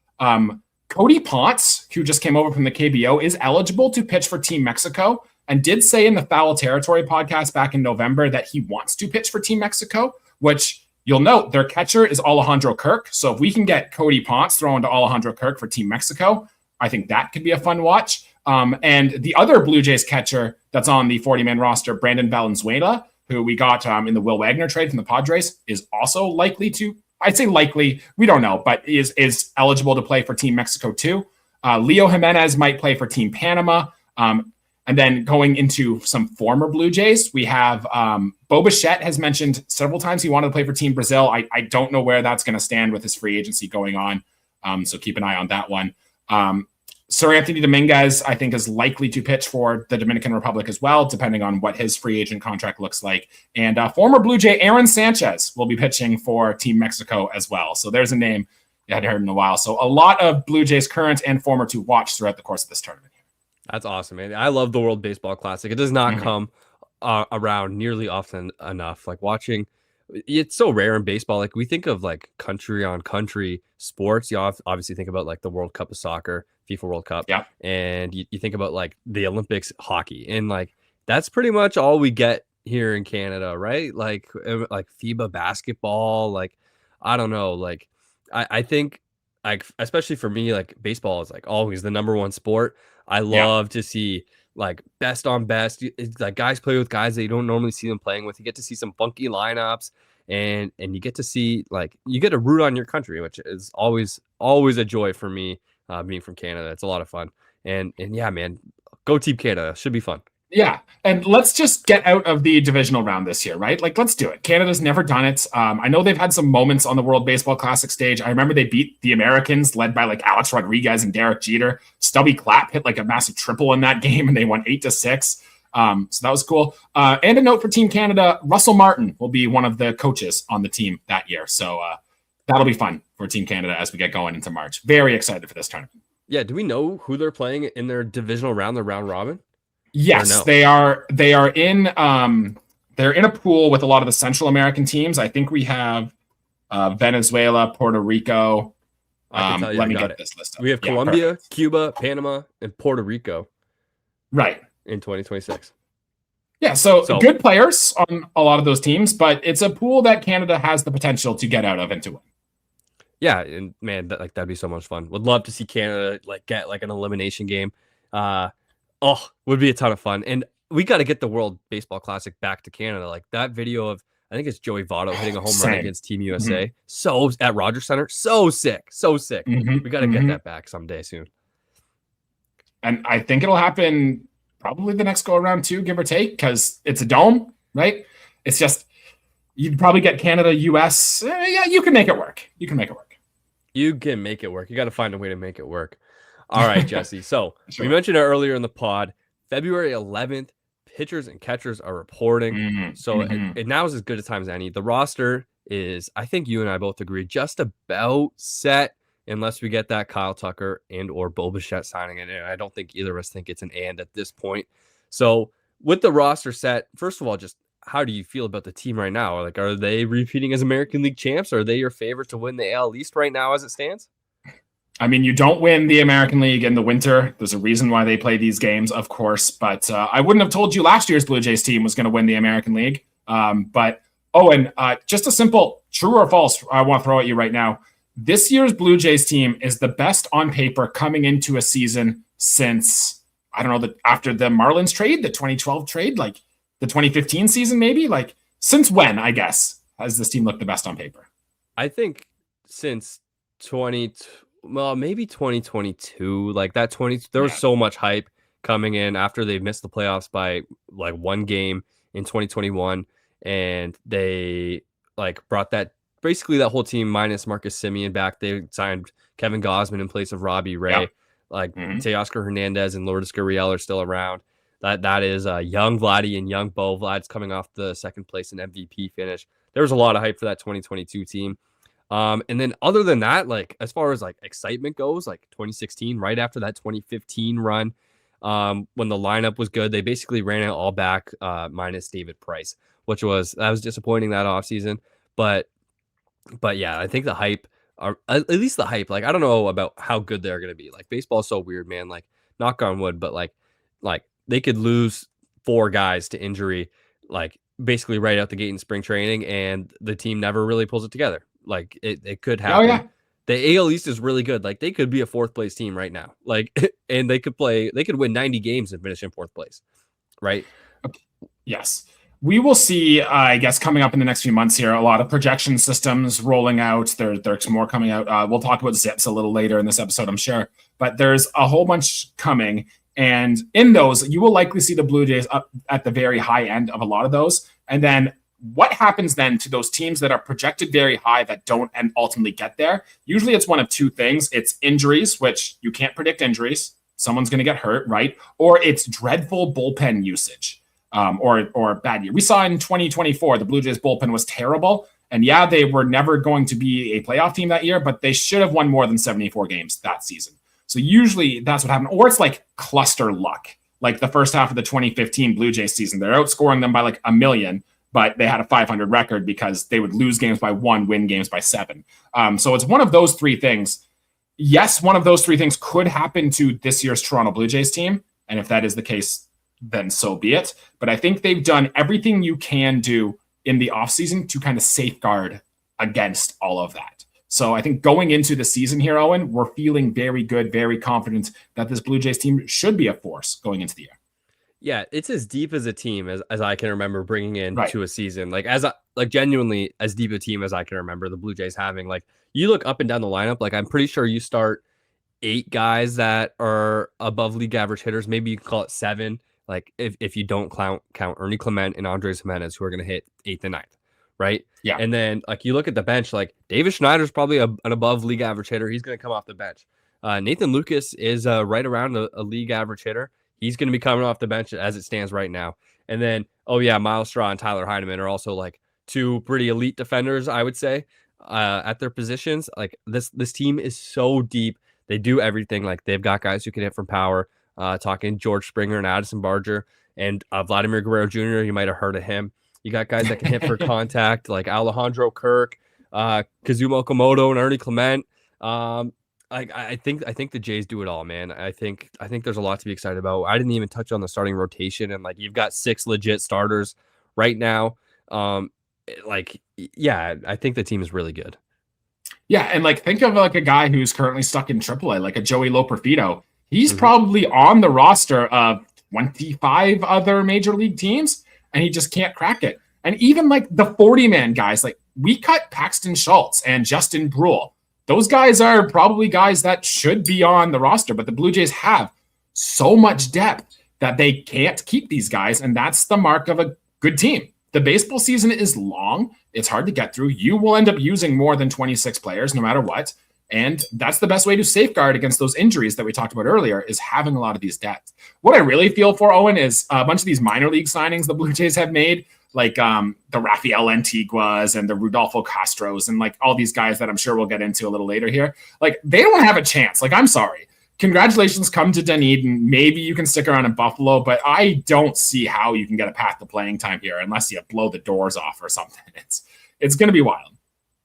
Cody Ponce, who just came over from the KBO, is eligible to pitch for Team Mexico and did say in the Foul Territory podcast back in November that he wants to pitch for Team Mexico, which you'll note their catcher is Alejandro Kirk. So if we can get Cody Ponce thrown to Alejandro Kirk for Team Mexico, I think that could be a fun watch. And the other Blue Jays catcher that's on the 40-man roster, Brandon Valenzuela, who we got in the Will Wagner trade from the Padres, is also likely to, I'd say likely, we don't know, but is eligible to play for Team Mexico too. Leo Jimenez might play for Team Panama. And then going into some former Blue Jays, we have Bo Bichette has mentioned several times he wanted to play for Team Brazil. I don't know where that's going to stand with his free agency going on. So keep an eye on that one. Sir Anthony Dominguez, I think, is likely to pitch for the Dominican Republic as well, depending on what his free agent contract looks like. And former Blue Jay Aaron Sanchez will be pitching for Team Mexico as well. So there's a name you hadn't heard in a while. So a lot of Blue Jays current and former to watch throughout the course of this tournament. That's awesome, man. I love the World Baseball Classic. It does not come around nearly often enough. Like watching, it's so rare in baseball. Like we think of like country on country sports. You obviously think about like the World Cup of soccer, FIFA World Cup. Yeah. And you think about like the Olympics hockey, and like that's pretty much all we get here in Canada, right? Like FIBA basketball. Like I don't know. Like I think like especially for me, like baseball is like always the number one sport. I love to see like best on best. Like guys play with guys that you don't normally see them playing with. You get to see some funky lineups, and you get to see like you get to root on your country, which is always a joy for me. Being from Canada, it's a lot of fun. And yeah, man, go Team Canada. Should be fun. Yeah. And let's just get out of the divisional round this year, right? Like, let's do it. Canada's never done it. I know they've had some moments on the World Baseball Classic stage. I remember they beat the Americans, led by like Alex Rodriguez and Derek Jeter. Stubby Clapp hit like a massive triple in that game, and they won 8-6. So that was cool. And a note for Team Canada, Russell Martin will be one of the coaches on the team that year. So that'll be fun for Team Canada as we get going into March. Very excited for this tournament. Yeah. Do we know who they're playing in their divisional round, the round robin? Yes, no? They are in they're in a pool with a lot of the Central American teams. I think we have Venezuela, Puerto Rico. Let me get this list up. We have Colombia, perfect. Cuba, Panama, and Puerto Rico. Right. In 2026. Yeah, so good players on a lot of those teams, but it's a pool that Canada has the potential to get out of and to win. Yeah, and man, that'd be so much fun. Would love to see Canada get an elimination game. Would be a ton of fun. And we got to get the World Baseball Classic back to Canada. Like that video of, I think it's Joey Votto hitting a home run against Team USA. Mm-hmm. So at Rogers Center, so sick. Mm-hmm. We got to get that back someday soon. And I think it'll happen probably the next go around too, give or take, because it's a dome, right? It's just, you'd probably get Canada, US. Yeah, you can make it work. You can make it work. You got to find a way to make it work. All right, Jesse. So we mentioned it earlier in the pod, February 11th, pitchers and catchers are reporting. It now is as good a time as any. The roster is, I think you and I both agree, just about set unless we get that Kyle Tucker and or Bo Bichette signing it. And I don't think either of us think it's an and at this point. So with the roster set, first of all, just how do you feel about the team right now? Like, are they repeating as American League champs? Are they your favorite to win the AL East right now as it stands? I mean, you don't win the American League in the winter. There's a reason why they play these games, of course. But I wouldn't have told you last year's Blue Jays team was going to win the American League. But Owen, just a simple true or false I want to throw at you right now. This year's Blue Jays team is the best on paper coming into a season since, I don't know, after the Marlins trade, the 2012 trade, like the 2015 season maybe? Like, since when, I guess, has this team looked the best on paper? I think since maybe 2022, like that there was so much hype coming in after they missed the playoffs by like one game in 2021, and they brought that basically that whole team minus Marcus Semien back. They signed Kevin Gausman in place of Robbie Ray. Teoscar Hernandez and Lourdes Gurriel are still around. That is young Vladdy and young Bo. Vlad's coming off the second place and MVP finish. There was a lot of hype for that 2022 team. And then other than that, as far as excitement goes, 2016, right after that 2015 run, when the lineup was good, they basically ran it all back, minus David Price, that was disappointing that offseason. But yeah, I think the hype, at least the hype, I don't know about how good they're going to be. Baseball is so weird, man, knock on wood, but they could lose 4 guys to injury, basically right out the gate in spring training, and the team never really pulls it together. It could happen. Oh, yeah. The AL East is really good. They could be a 4th place team right now. And they could win 90 games and finish in 4th place. Right? Okay. Yes. We will see, I guess, coming up in the next few months here, a lot of projection systems rolling out. There's more coming out. We'll talk about zips a little later in this episode, I'm sure. But there's a whole bunch coming. And in those, you will likely see the Blue Jays up at the very high end of a lot of those. And then what happens then to those teams that are projected very high that don't and ultimately get there? Usually it's one of 2 things. It's injuries, which you can't predict injuries. Someone's going to get hurt, right? Or it's dreadful bullpen usage. Or bad year. We saw in 2024, the Blue Jays bullpen was terrible. And yeah, they were never going to be a playoff team that year, but they should have won more than 74 games that season. So usually that's what happened. Or it's cluster luck. Like the first half of the 2015 Blue Jays season, they're outscoring them by 1 million, but they had a 500 record because they would lose games by 1, win games by 7. So it's one of those 3 things. Yes, one of those 3 things could happen to this year's Toronto Blue Jays team. And if that is the case, then so be it. But I think they've done everything you can do in the offseason to kind of safeguard against all of that. So I think going into the season here, Owen, we're feeling very good, very confident that this Blue Jays team should be a force going into the year. Yeah, it's as deep as a team as I can remember bringing in to a season. Genuinely as deep a team as I can remember the Blue Jays having. You look up and down the lineup, I'm pretty sure you start 8 guys that are above league average hitters. Maybe you can call it 7. Like if you don't count Ernie Clement and Andres Jimenez, who are going to hit 8th and 9th, right? Yeah. And then like you look at the bench, like David Schneider's probably an above league average hitter. He's going to come off the bench. Nathan Lucas is right around a league average hitter. He's going to be coming off the bench as it stands right now. And then, Miles Straw and Tyler Heineman are also like two pretty elite defenders, I would say, at their positions. Like this team is so deep. They do everything. Like they've got guys who can hit from power. Talking George Springer and Addison Barger and Vladimir Guerrero Jr. You might have heard of him. You got guys that can hit for contact, like Alejandro Kirk, Kazuma Okamoto, and Ernie Clement. I think the Jays do it all, man. I think there's a lot to be excited about. I didn't even touch on the starting rotation, and like you've got 6 legit starters right now. I think the team is really good. Yeah, and like think of like a guy who's currently stuck in AAA, like a Joey Loperfido. He's probably on the roster of 25 other major league teams, and he just can't crack it. And even like the 40-man guys, like we cut Paxton Schultz and Justin Brule. Those guys are probably guys that should be on the roster, but the Blue Jays have so much depth that they can't keep these guys, and that's the mark of a good team. The baseball season is long. It's hard to get through. You will end up using more than 26 players no matter what. And that's the best way to safeguard against those injuries that we talked about earlier, is having a lot of these depth. What I really feel for, Owen, is a bunch of these minor league signings the Blue Jays have made, like the Rafael Antiguas and the Rudolfo Castros and like all these guys that I'm sure we'll get into a little later here. Like they don't have a chance. Like, I'm sorry. Congratulations come to Dunedin. Maybe you can stick around in Buffalo, but I don't see how you can get a path to playing time here unless you blow the doors off or something. It's going to be wild.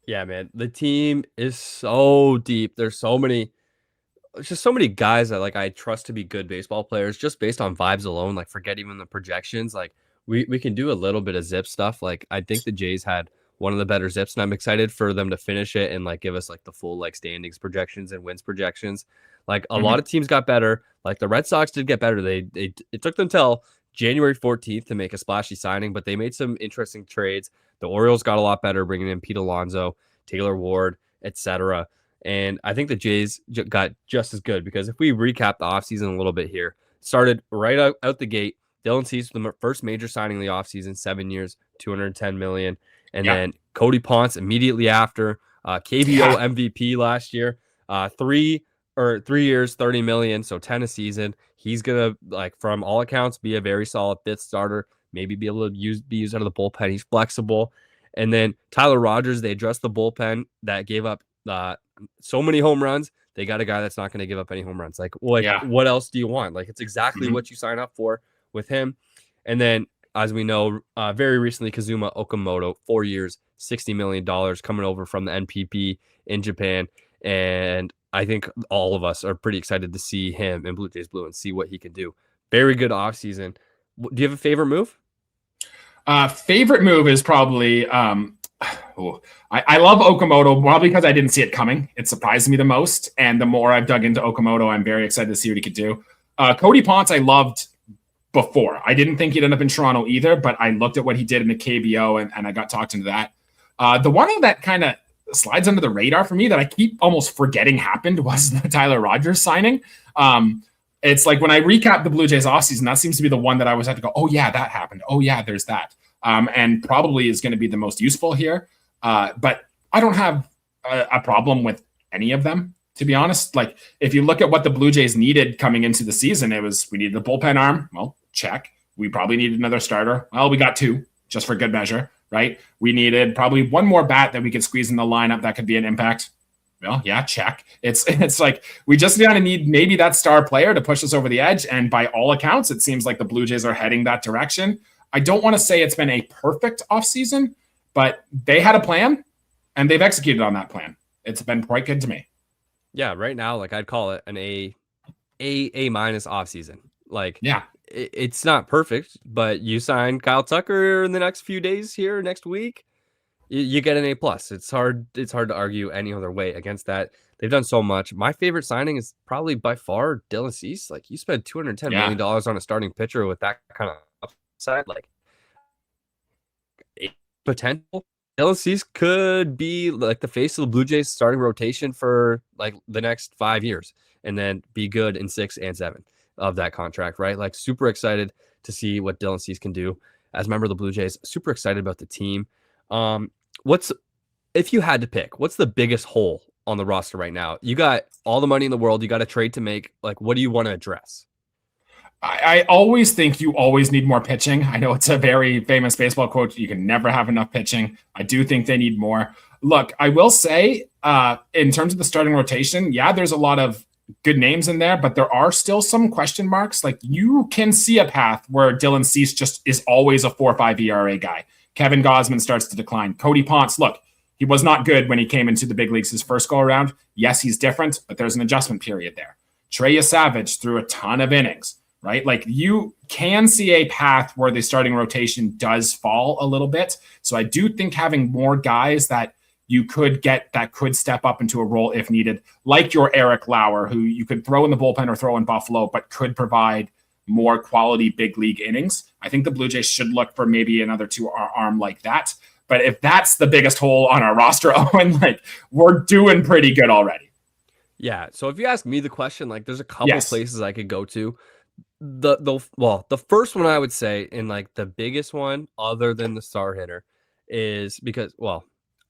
Yeah, man. The team is so deep. There's so many guys that like I trust to be good baseball players just based on vibes alone. Like forget even the projections. Like we can do a little bit of zip stuff. Like I think the Jays had one of the better zips, and I'm excited for them to finish it and like give us like the full like standings projections and wins projections. Like a lot of teams got better. Like the Red Sox did get better. It took them till January 14th to make a splashy signing, but they made some interesting trades. The Orioles got a lot better, bringing in Pete Alonso, Taylor Ward, etc. And I think the Jays got just as good, because if we recap the offseason a little bit here, started right out the gate. Dylan Cease, the first major signing of the offseason, 7 years, $210 million. And then Cody Ponce immediately after, KBO MVP last year, 3 years, $30 million, so 10 a season. He's gonna, like, from all accounts, be a very solid 5th starter. Maybe be able to be used out of the bullpen. He's flexible. And then Tyler Rogers, they addressed the bullpen that gave up so many home runs. They got a guy that's not going to give up any home runs. Like, what else do you want? Like, it's exactly what you sign up for with him. And then, as we know, very recently, Kazuma Okamoto, 4 years, $60 million, coming over from the NPB in Japan. And I think all of us are pretty excited to see him in Blue Jays Blue and see what he can do. Very good offseason. Do you have a favorite move? Favorite move is probably I love Okamoto, probably because I didn't see it coming. It surprised me the most, and the more I've dug into Okamoto, I'm very excited to see what he could do. Cody Ponce I loved before. I didn't think he'd end up in Toronto either, but I looked at what he did in the KBO, and I got talked into that. The one that kind of slides under the radar for me that I keep almost forgetting happened was the Tyler Rogers signing. It's like when I recap the Blue Jays offseason, that seems to be the one that I always have to go, oh, yeah, that happened. Oh, yeah, there's that. And probably is going to be the most useful here. But I don't have a problem with any of them, to be honest. Like, if you look at what the Blue Jays needed coming into the season, it was we needed a bullpen arm. Well, check. We probably needed another starter. Well, we got 2, just for good measure, right? We needed probably one more bat that we could squeeze in the lineup that could be an impact. Well, yeah, check. It's like we just kind of need maybe that star player to push us over the edge. And by all accounts, it seems like the Blue Jays are heading that direction. I don't want to say it's been a perfect offseason, but they had a plan and they've executed on that plan. It's been quite good to me. Yeah, right now, like I'd call it an A minus offseason. Like, yeah, it's not perfect, but you sign Kyle Tucker in the next few days here, next week. You get an A+. It's hard to argue any other way against that. They've done so much. My favorite signing is probably by far Dylan Cease. Like, you spend $210 million on a starting pitcher with that kind of upside, like potential. Dylan Cease could be like the face of the Blue Jays starting rotation for like the next 5 years, and then be good in 6 and 7 of that contract, right? Like, super excited to see what Dylan Cease can do as a member of the Blue Jays. Super excited about the team. If you had to pick, what's the biggest hole on the roster right now? You got all the money in the world. You got a trade to make. Like, what do you want to address? I always think you always need more pitching. I know it's a very famous baseball quote. You can never have enough pitching. I do think they need more. Look, I will say, in terms of the starting rotation, yeah, there's a lot of good names in there, but there are still some question marks. Like, you can see a path where Dylan Cease just is always a 4.5 ERA guy. Kevin Gausman starts to decline. Cody Ponce, look, he was not good when he came into the big leagues his first go around. Yes, he's different, but there's an adjustment period there. Trey Savage threw a ton of innings. Right? Like, you can see a path where the starting rotation does fall a little bit. So I do think having more guys that you could get that could step up into a role if needed, like your Eric Lauer, who you could throw in the bullpen or throw in Buffalo, but could provide more quality big league innings. I think the Blue Jays should look for maybe another two-arm like that. But if that's the biggest hole on our roster, Owen, like, we're doing pretty good already. Yeah. So if you ask me the question, like, there's a couple places I could go to. The first one I would say, and like the biggest one other than the star hitter, is because, well,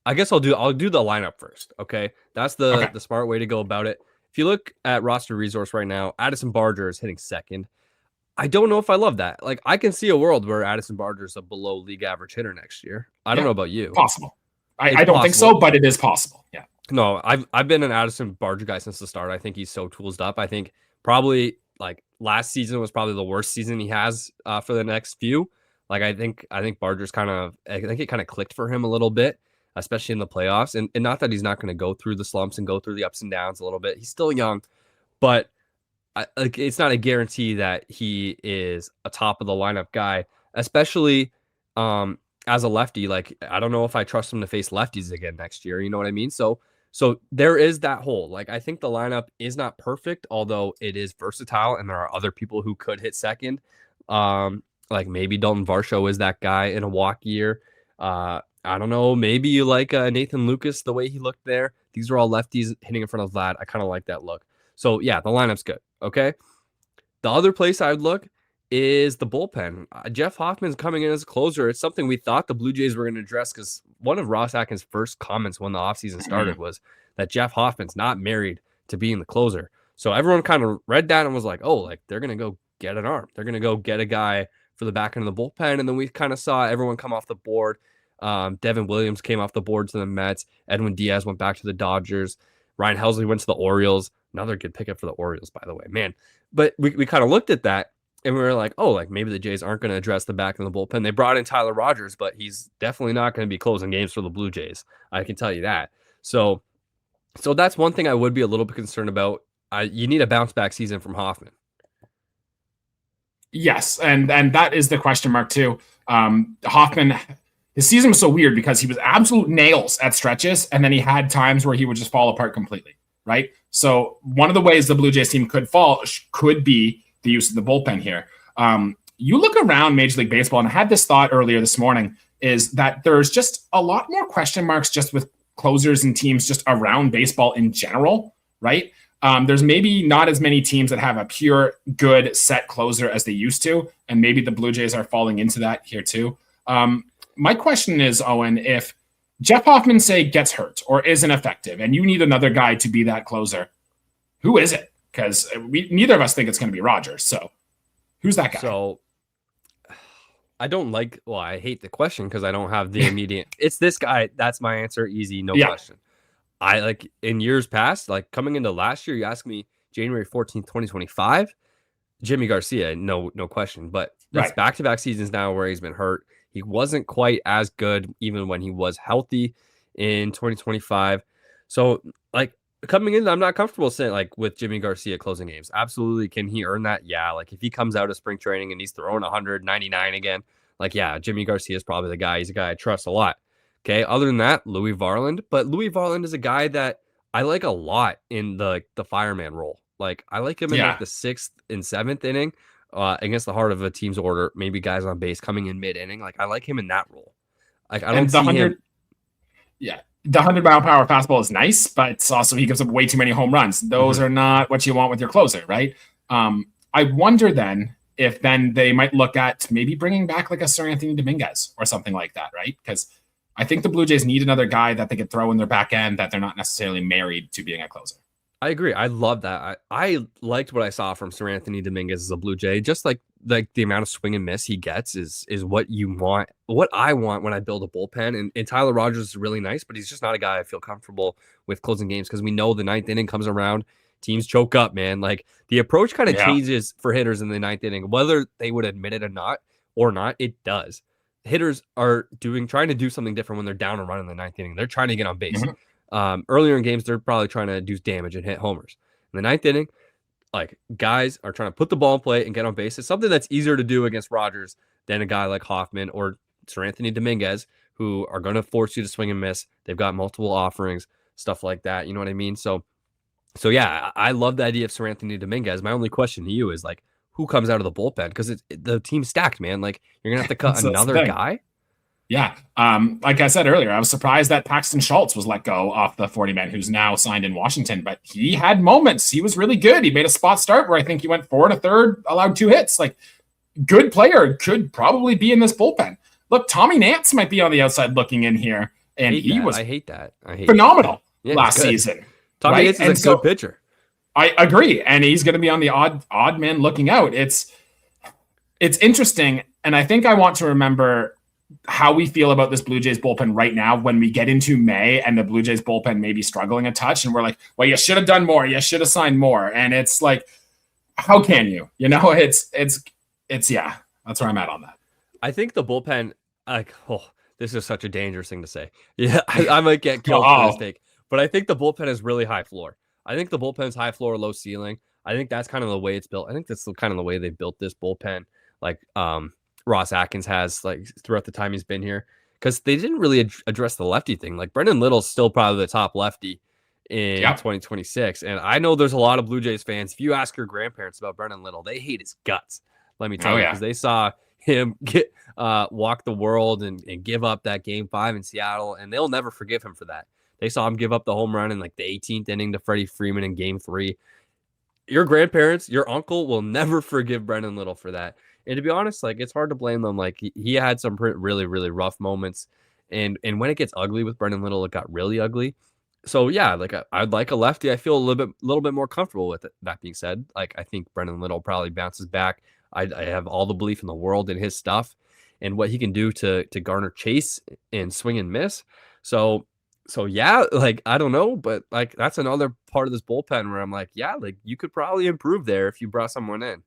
I guess I'll do the lineup first. Okay. That's the smart way to go about it. If you look at roster resource right now, Addison Barger is hitting second. I don't know if I love that. Like, I can see a world where Addison Barger is a below league average hitter next year. I don't know about you. Possible. I don't think so, but it is possible. Yeah. No, I've been an Addison Barger guy since the start. I think he's so tooled up. I think probably, like, last season was probably the worst season he has for the next few. Like, I think Barger's I think it kind of clicked for him a little bit, especially in the playoffs. And not that he's not going to go through the slumps and go through the ups and downs a little bit. He's still young, but it's not a guarantee that he is a top of the lineup guy, especially as a lefty. Like, I don't know if I trust him to face lefties again next year. You know what I mean? So there is that hole. Like, I think the lineup is not perfect, although it is versatile, and there are other people who could hit second. Like, maybe Dalton Varsho is that guy in a walk year. I don't know. Maybe you like Nathan Lucas, the way he looked there. These are all lefties hitting in front of Vlad. I kind of like that look. So, yeah, the lineup's good. Okay. The other place I would look is the bullpen. Jeff Hoffman's coming in as a closer. It's something we thought the Blue Jays were going to address, because one of Ross Atkins' first comments when the offseason started was that Jeff Hoffman's not married to being the closer. So everyone kind of read that and was like, oh, like, they're going to go get an arm. They're going to go get a guy for the back end of the bullpen. And then we kind of saw everyone come off the board. Devin Williams came off the board to the Mets. Edwin Diaz went back to the Dodgers. Ryan Helsley went to the Orioles. Another good pickup for the Orioles, by the way, man. But we kind of looked at that and we were like, oh, like, maybe the Jays aren't going to address the back of the bullpen. They brought in Tyler Rogers, but he's definitely not going to be closing games for the Blue Jays. I can tell you that. So that's one thing I would be a little bit concerned about. You need a bounce back season from Hoffman. Yes, and that is the question mark too. Hoffman, his season was so weird because he was absolute nails at stretches, and then he had times where he would just fall apart completely, right? So one of the ways the Blue Jays team could fall could be the use of the bullpen here. You look around Major League Baseball, and I had this thought earlier this morning, is that there's just a lot more question marks just with closers and teams just around baseball in general, right? There's maybe not as many teams that have a pure, good, set closer as they used to, and maybe the Blue Jays are falling into that here too. My question is, Owen, if Jeff Hoffman, say, gets hurt or isn't effective, and you need another guy to be that closer, who is it? Because neither of us think it's going to be Rogers. So who's that guy? So I hate the question because I don't have the immediate. It's this guy. That's my answer. Easy, no question. I, like, in years past, like coming into last year, you asked me January 14th, 2025, Jimmy Garcia, no question. But it's back-to-back seasons now where he's been hurt. He wasn't quite as good even when he was healthy in 2025. So, like, coming in, I'm not comfortable saying, like, with Jimmy Garcia closing games. Absolutely. Can he earn that? Yeah. Like, if he comes out of spring training and he's throwing 199 again, like, yeah, Jimmy Garcia is probably the guy. He's a guy I trust a lot. Okay. Other than that, Louis Varland. But Louis Varland is a guy that I like a lot in the fireman role. Like, I like him in like the 6th and 7th inning against the heart of a team's order. Maybe guys on base coming in mid-inning. Like, I like him in that role. Like, I don't see him. Yeah. The 100-mile-per-hour fastball is nice, but it's also he gives up way too many home runs. Those are not what you want with your closer, right? I wonder then, if then they might look at maybe bringing back like a Sir Anthony Dominguez or something like that, right? Because I think the Blue Jays need another guy that they could throw in their back end that they're not necessarily married to being a closer. I agree. I love that. I liked what I saw from Sir Anthony Dominguez as a Blue Jay. Just like the amount of swing and miss he gets is what you want, what I want when I build a bullpen. And Tyler Rogers is really nice, but he's just not a guy I feel comfortable with closing games because we know the ninth inning comes around, teams choke up, man. Like the approach kind of changes for hitters in the ninth inning, whether they would admit it or not, it does. Hitters are trying to do something different when they're down and run in the ninth inning. They're trying to get on base. Earlier in games, they're probably trying to do damage and hit homers. In the ninth inning, like guys are trying to put the ball in play and get on base. It's something that's easier to do against Rogers than a guy like Hoffman or Sir Anthony Dominguez, who are going to force you to swing and miss. They've got multiple offerings, stuff like that. You know what I mean? So yeah, I love the idea of Sir Anthony Dominguez. My only question to you is like, who comes out of the bullpen? Because the team's stacked, man. Like you're gonna have to cut another guy. Yeah. Like I said earlier, I was surprised that Paxton Schultz was let go off the 40-man, who's now signed in Washington, but he had moments. He was really good. He made a spot start where I think he went 4 1/3, allowed 2 hits. Like good player, could probably be in this bullpen. Look, Tommy Nance might be on the outside looking in here. And he was phenomenal last season. Tommy Nance is a good pitcher. I agree. And he's going to be on the odd man looking out. It's interesting. And I think I want to remember how we feel about this Blue Jays bullpen right now when we get into May and the Blue Jays bullpen may be struggling a touch and we're like, well, you should have done more. You should have signed more. And it's like, how can you? You know, it's yeah, that's where I'm at on that. I think the bullpen, this is such a dangerous thing to say. Yeah, I might get killed for this take, but I think the bullpen is really high floor. I think the bullpen's high floor, low ceiling. I think that's kind of the way it's built. I think that's kind of the way they built this bullpen. Like, Ross Atkins has like throughout the time he's been here, because they didn't really address the lefty thing. Like Brendan Little's still probably the top lefty in 2026. And I know there's a lot of Blue Jays fans. If you ask your grandparents about Brendan Little, they hate his guts. Let me tell you, because they saw him walk the world and give up that game 5 in Seattle, and they'll never forgive him for that. They saw him give up the home run in like the 18th inning to Freddie Freeman in game 3. Your grandparents, your uncle will never forgive Brendan Little for that. And to be honest, like it's hard to blame them. Like he had some really, really rough moments. And when it gets ugly with Brendan Little, it got really ugly. So yeah, like I'd like a lefty. I feel a little bit more comfortable with it. That being said, like I think Brendan Little probably bounces back. I have all the belief in the world in his stuff and what he can do to garner chase and swing and miss. So yeah, like I don't know, but like that's another part of this bullpen where I'm like, yeah, like you could probably improve there if you brought someone in.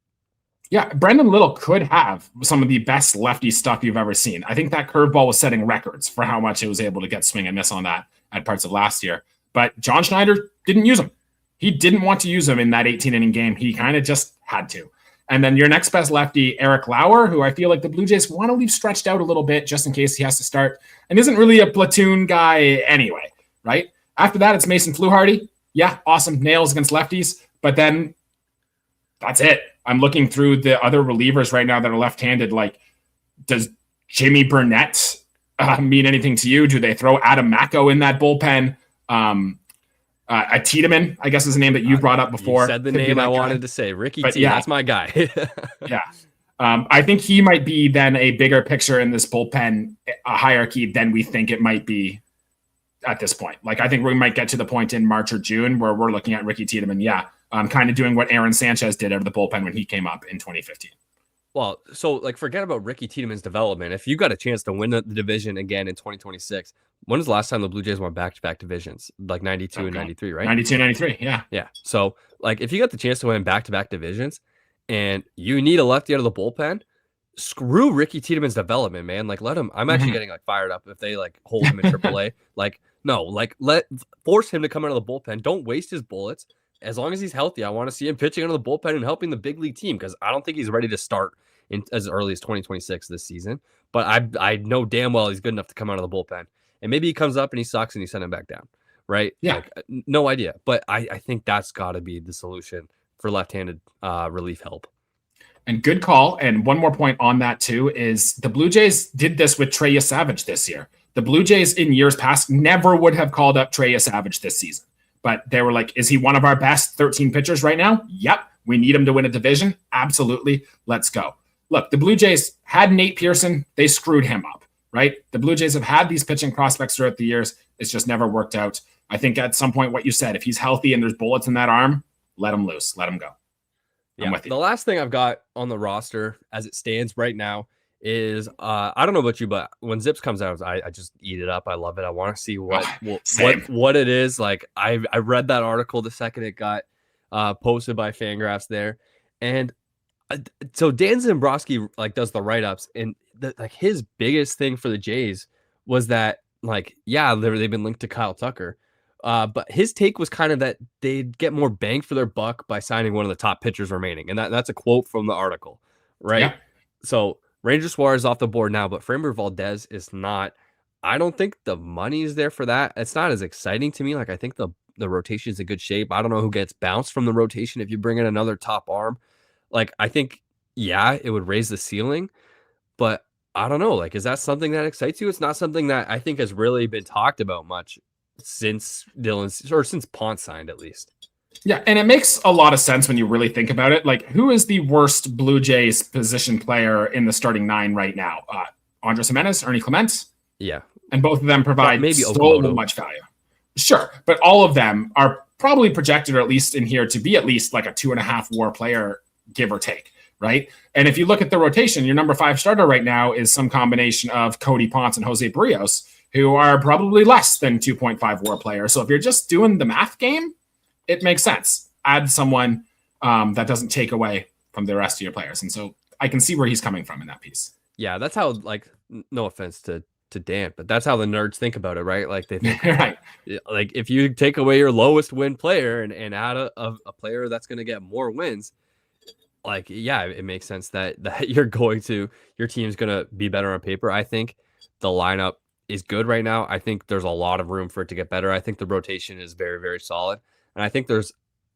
Yeah, Brendan Little could have some of the best lefty stuff you've ever seen. I think that curveball was setting records for how much it was able to get swing and miss on that at parts of last year. But John Schneider didn't use him. He didn't want to use him in that 18-inning game. He kind of just had to. And then your next best lefty, Eric Lauer, who I feel like the Blue Jays want to leave stretched out a little bit just in case he has to start and isn't really a platoon guy anyway, right? After that, it's Mason Fluharty. Yeah, awesome. Nails against lefties. But then that's it. I'm looking through the other relievers right now that are left-handed. Like, does Jimmy Burnett mean anything to you? Do they throw Adam Macko in that bullpen? Tiedemann, I guess, is a name that you've brought up before. You said the name I wanted to say. Ricky T. Yeah. That's my guy. Yeah. I think he might be then a bigger picture in this bullpen hierarchy than we think it might be at this point. Like, I think we might get to the point in March or June where we're looking at Ricky Tiedemann. Yeah. Kind of doing what Aaron Sanchez did out of the bullpen when he came up in 2015. Well, so like forget about Ricky Tiedemann's development. If you got a chance to win the division again in 2026, when was the last time the Blue Jays won back-to-back divisions? Like 92 and 93, right? 92, 93, yeah. Yeah. So like if you got the chance to win back-to-back divisions and you need a lefty out of the bullpen, screw Ricky Tiedemann's development, man. Like let him. I'm actually getting like fired up if they like hold him in AAA. Like no, like force him to come out of the bullpen. Don't waste his bullets. As long as he's healthy, I want to see him pitching out of the bullpen and helping the big league team because I don't think he's ready to start in as early as 2026 this season. But I know damn well he's good enough to come out of the bullpen. And maybe he comes up and he sucks and you send him back down, right? Yeah. Like, no idea. But I think that's got to be the solution for left-handed relief help. And good call. And one more point on that too is the Blue Jays did this with Trey Savage this year. The Blue Jays in years past never would have called up Trey Savage this season. But they were like, is he one of our best 13 pitchers right now? Yep. We need him to win a division. Absolutely. Let's go. Look, the Blue Jays had Nate Pearson. They screwed him up, right? The Blue Jays have had these pitching prospects throughout the years. It's just never worked out. I think at some point, what you said, if he's healthy and there's bullets in that arm, let him loose. Let him go. Yeah. The last thing I've got on the roster as it stands right now is I don't know about you, but when Zips comes out, I just eat it up. I love it. I want to see what it is. Like I read that article the second it got posted by Fangraphs there, and so Dan Zimbrowski like does the write-ups, and like his biggest thing for the Jays was that like they've been linked to Kyle Tucker. But his take was kind of that they'd get more bang for their buck by signing one of the top pitchers remaining. And that's a quote from the article, right? Yeah. So Ranger Suárez off the board now, but Framber Valdez is not. I don't think the money is there for that. It's not as exciting to me. Like I think the rotation is in good shape. I don't know who gets bounced from the rotation if you bring in another top arm. Like I think, it would raise the ceiling, but I don't know. Like, is that something that excites you? It's not something that I think has really been talked about much since since Ponce signed, at least. Yeah, and it makes a lot of sense when you really think about it. Like, who is the worst Blue Jays position player in the starting 9 right now? Andres Gimenez, Ernie Clement? Yeah. And both of them provide maybe so much value. Sure, but all of them are probably projected, or at least in here, to be at least like a 2.5 WAR player, give or take, right? And if you look at the rotation, your number 5 starter right now is some combination of Cody Ponce and Jose Barrios, who are probably less than 2.5 WAR players. So if you're just doing the math game, it makes sense. Add someone that doesn't take away from the rest of your players. And so I can see where he's coming from in that piece. Yeah, that's how, like, no offense to Dan, but that's how the nerds think about it, right? Like they think, right. Like if you take away your lowest win player and add a player that's going to get more wins, like, it makes sense that your team's going to be better on paper. I think the lineup is good right now. I think there's a lot of room for it to get better. I think the rotation is very, very solid. And I think there's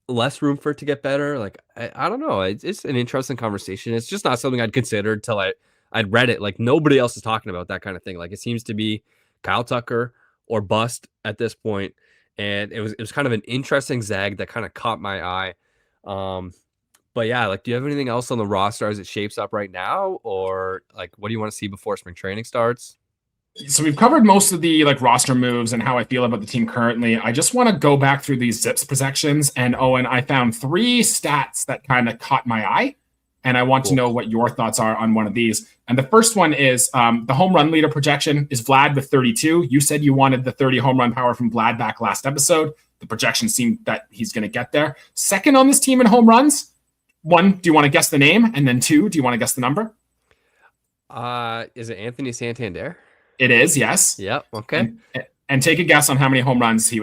less room for it to get better. Like, I don't know. It's an interesting conversation. It's just not something I'd considered until I'd read it. Like, nobody else is talking about that kind of thing. Like, it seems to be Kyle Tucker or bust at this point. And it was kind of an interesting zag that kind of caught my eye. But yeah, like, do you have anything else on the roster as it shapes up right now? Or like, what do you want to see before spring training starts? So we've covered most of the roster moves and how I feel about the team currently. I just want to go back through these Zips projections. And Owen, I found 3 stats that kind of caught my eye. And I want to know what your thoughts are on one of these. And the first one is the home run leader projection is Vlad with 32. You said you wanted the 30 home run power from Vlad back last episode. The projection seemed that he's going to get there. Second on this team in home runs. 1, do you want to guess the name? And then 2, do you want to guess the number? Is it Anthony Santander? It is, yes. Yep. Okay. And take a guess on how many home runs they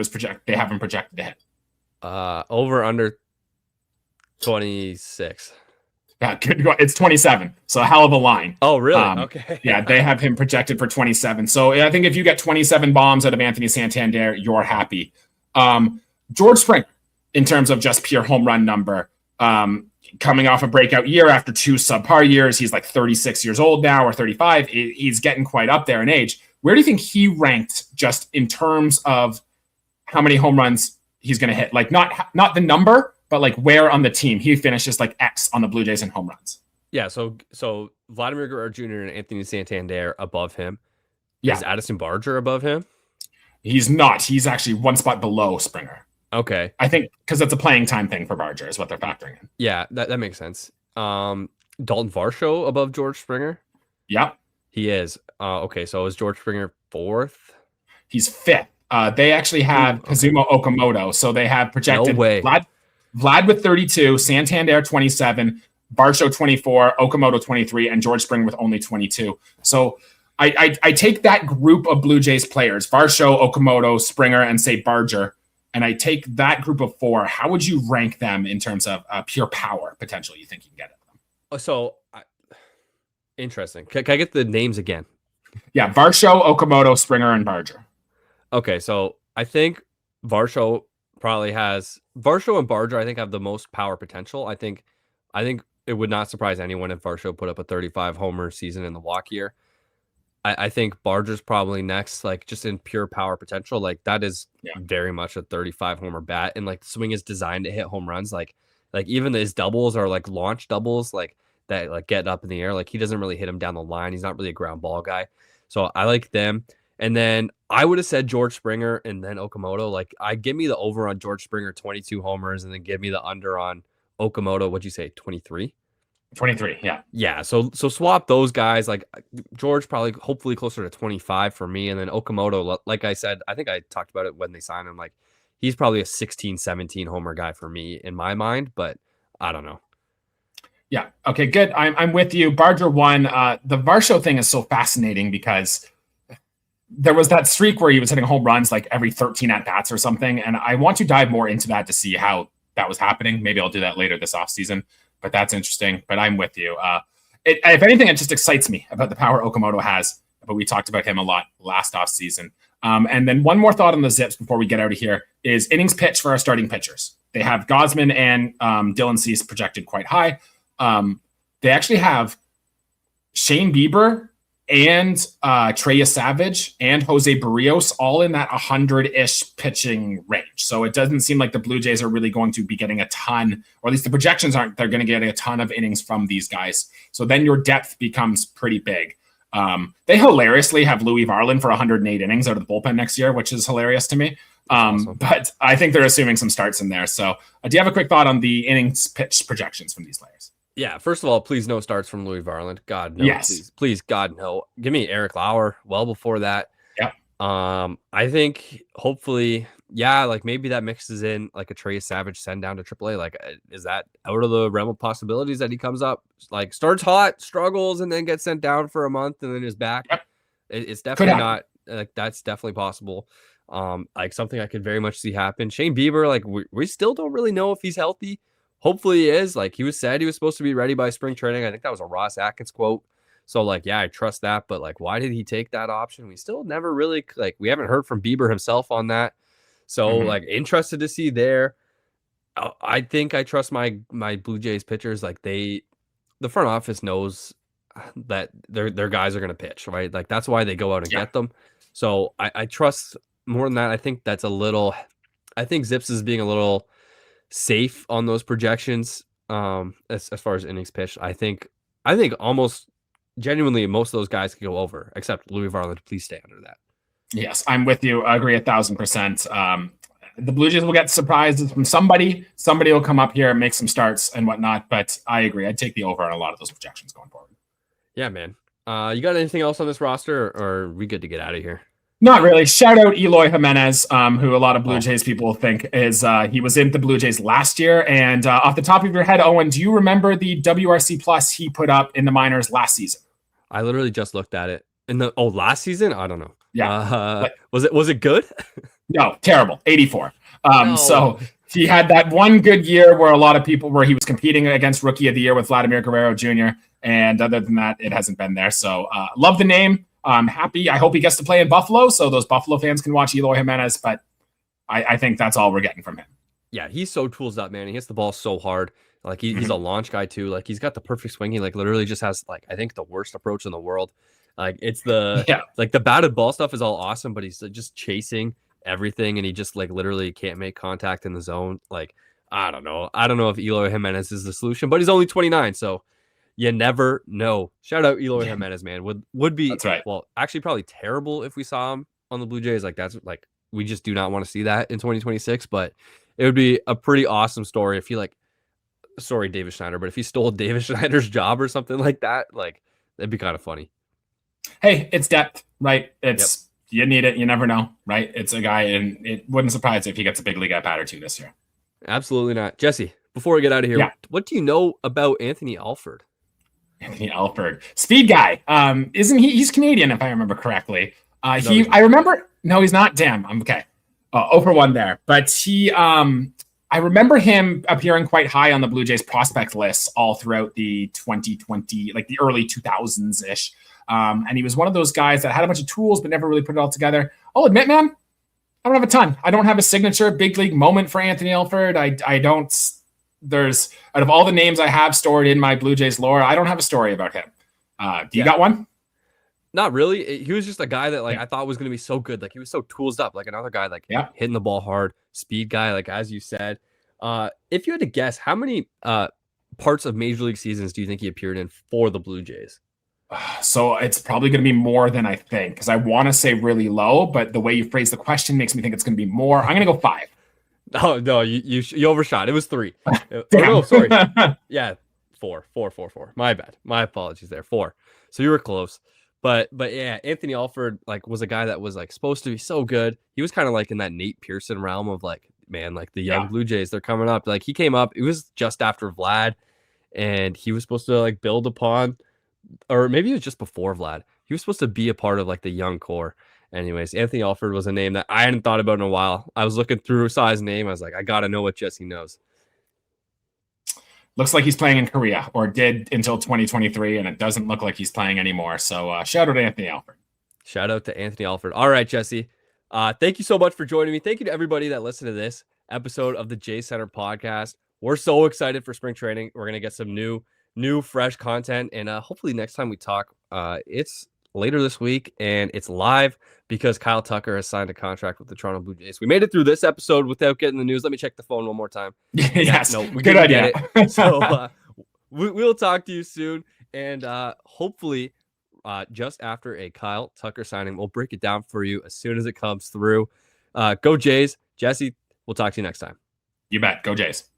have him projected to hit. Over under 26. Yeah, good. It's 27. So a hell of a line. Oh, really? Okay. Yeah, they have him projected for 27. So I think if you get 27 bombs out of Anthony Santander, you're happy. George Springer, in terms of just pure home run number, coming off a breakout year after 2 subpar years. He's like 36 years old now, or 35. He's getting quite up there in age. Where do you think he ranked just in terms of how many home runs he's going to hit? Like not the number, but like where on the team he finishes like X on the Blue Jays in home runs. Yeah. So Vladimir Guerrero Jr. and Anthony Santander above him. Yeah. Is Addison Barger above him? He's not. He's actually 1 spot below Springer. Okay. I think because it's a playing time thing for Barger is what they're factoring in. Yeah, that makes sense. Dalton Varsho above George Springer? Yep. He is. Okay, so is George Springer 4th? He's 5th. They actually have Kazuma Okamoto, so they have projected no way. Vlad with 32, Santander 27, Varsho 24, Okamoto 23, and George Springer with only 22. So I take that group of Blue Jays players, Varsho, Okamoto, Springer, and say Barger, and I take that group of 4. How would you rank them in terms of pure power potential you think you can get at them? So, interesting. Can I get the names again? Yeah, Varsho, Okamoto, Springer, and Barger. Okay, so I think Varsho and Barger, I think, have the most power potential. I think it would not surprise anyone if Varsho put up a 35 homer season in the walk year. I think Barger's probably next, like just in pure power potential. Like that is very much a 35 homer bat, and like the swing is designed to hit home runs. Like Like even his doubles are like launch doubles, like that like get up in the air. Like he doesn't really hit him down the line. He's not really a ground ball guy. So I like them. And then I would have said George Springer and then Okamoto. Like I give me the over on George Springer, 22 homers, and then give me the under on Okamoto. What'd you say, 23? 23, yeah. Yeah, so swap those guys. Like George probably hopefully closer to 25 for me. And then Okamoto, like I said, I think I talked about it when they signed him. Like he's probably a 16, 17 homer guy for me in my mind, but I don't know. Yeah. Okay, good. I'm with you. Barger won. The Varsho thing is so fascinating because there was that streak where he was hitting home runs like every 13 at-bats or something. And I want to dive more into that to see how that was happening. Maybe I'll do that later this offseason. But that's interesting. But I'm with you. If anything, it just excites me about the power Okamoto has. But we talked about him a lot last offseason. And then one more thought on the Zips before we get out of here is innings pitch for our starting pitchers. They have Gosman and Dylan Cease projected quite high. They actually have Shane Bieber and Treya Savage and Jose Barrios all in that 100-ish pitching range. So it doesn't seem like the Blue Jays are really going to be getting a ton, or at least the projections aren't, they're going to get a ton of innings from these guys. So then your depth becomes pretty big. They hilariously have Louis Varland for 108 innings out of the bullpen next year, which is hilarious to me. Awesome. But I think they're assuming some starts in there. So do you have a quick thought on the innings pitch projections from these players? Yeah, first of all, please no starts from Louis Varland. God, no. Yes. Please, God, no. Give me Eric Lauer well before that. Yeah. I think hopefully, yeah, like maybe that mixes in like a Trey Savage send down to AAA. Like, is that out of the realm of possibilities that he comes up, like starts hot, struggles, and then gets sent down for a month and then is back? Yep. It's definitely not like that's definitely possible. Like something I could very much see happen. Shane Bieber, like we still don't really know if he's healthy. Hopefully he is. Like he was supposed to be ready by spring training. I think that was a Ross Atkins quote. So like, yeah, I trust that. But like, why did he take that option? We still never really like, we haven't heard from Bieber himself on that. So like interested to see there. I think I trust my Blue Jays pitchers. Like the front office knows that their guys are going to pitch, right? Like that's why they go out and get them. So I trust more than that. I think I think Zips is being a little safe on those projections as far as innings pitched. I think almost genuinely most of those guys can go over, except Louis Varland. Please stay under that. Yes, I'm with you. I agree 1,000%. The Blue Jays will get surprises from somebody. Somebody will come up here and make some starts and whatnot, but I agree. I'd take the over on a lot of those projections going forward. Yeah, man. You got anything else on this roster, or are we good to get out of here? Not really. Shout out Eloy Jimenez, who a lot of Blue Jays people think is he was in the Blue Jays last year. And off the top of your head, Owen, do you remember the WRC plus he put up in the minors last season? I literally just looked at it. Last season? I don't know. Yeah. Was it good? No, terrible. 84. No. So he had that one good year where he was competing against Rookie of the Year with Vladimir Guerrero Jr. And other than that, it hasn't been there. So love the name. I'm happy. I hope he gets to play in Buffalo so those Buffalo fans can watch Eloy Jimenez, but I think that's all we're getting from him. Yeah, he's so tools up, man. He hits the ball so hard. Like he's a launch guy too. Like he's got the perfect swing. He like literally just has like I think the worst approach in the world. Like it's like the batted ball stuff is all awesome, but he's just chasing everything and he just like literally can't make contact in the zone. Like I don't know if Eloy Jimenez is the solution, but he's only 29, so you never know. Shout out Eloy Jimenez, man. Would be that's right. Well, actually probably terrible if we saw him on the Blue Jays. Like that's like we just do not want to see that in 2026, but it would be a pretty awesome story if he David Schneider, but if he stole David Schneider's job or something like that, like that'd be kind of funny. Hey, it's depth, right? You need it. You never know, right? It's a guy, and it wouldn't surprise if he gets a big league at bat or two this year. Absolutely not. Jesse, before we get out of here, what do you know about Anthony Alford? Anthony Alford, speed guy. Isn't he? He's Canadian, if I remember correctly. I remember. No, he's not. Damn. I'm okay. 0 for 1 there. But he, I remember him appearing quite high on the Blue Jays prospect list all throughout the 2020, like the early 2000s ish. And he was one of those guys that had a bunch of tools, but never really put it all together. I'll admit, man, I don't have a ton. I don't have a signature big league moment for Anthony Alford. I don't. There's out of all the names I have stored in my Blue Jays lore, I don't have a story about him. Do you got one? Not really. He was just a guy that I thought was going to be so good. Like he was so tools up, like another guy, hitting the ball hard, speed guy, like as you said. If you had to guess, how many parts of Major League seasons do you think he appeared in for the Blue Jays? So it's probably going to be more than I think, because I want to say really low, but the way you phrase the question makes me think it's going to be more. I'm going to go 5. Oh no, you overshot. It was 3. Oh no, sorry. Yeah, 4. My bad. My apologies there. 4. So you were close. But yeah, Anthony Alford like was a guy that was like supposed to be so good. He was kind of like in that Nate Pearson realm of like, man, like the young Blue Jays, they're coming up. Like he came up, it was just after Vlad, and he was supposed to like build upon, or maybe it was just before Vlad. He was supposed to be a part of like the young core. Anyways, Anthony Alford was a name that I hadn't thought about in a while. I was looking through, saw his name. I was like, I got to know what Jesse knows. Looks like he's playing in Korea, or did until 2023, and it doesn't look like he's playing anymore. So shout out to Anthony Alford. Shout out to Anthony Alford. All right, Jesse. Thank you so much for joining me. Thank you to everybody that listened to this episode of the J Center podcast. We're so excited for spring training. We're going to get some new, fresh content. And hopefully next time we talk, it's later this week and it's live because Kyle Tucker has signed a contract with the Toronto Blue Jays. We made it through this episode without getting the news. Let me check the phone one more time. Yes. No, we good idea. Get it. So we'll talk to you soon. And hopefully just after a Kyle Tucker signing, we'll break it down for you as soon as it comes through. Go Jays. Jesse, we'll talk to you next time. You bet. Go Jays.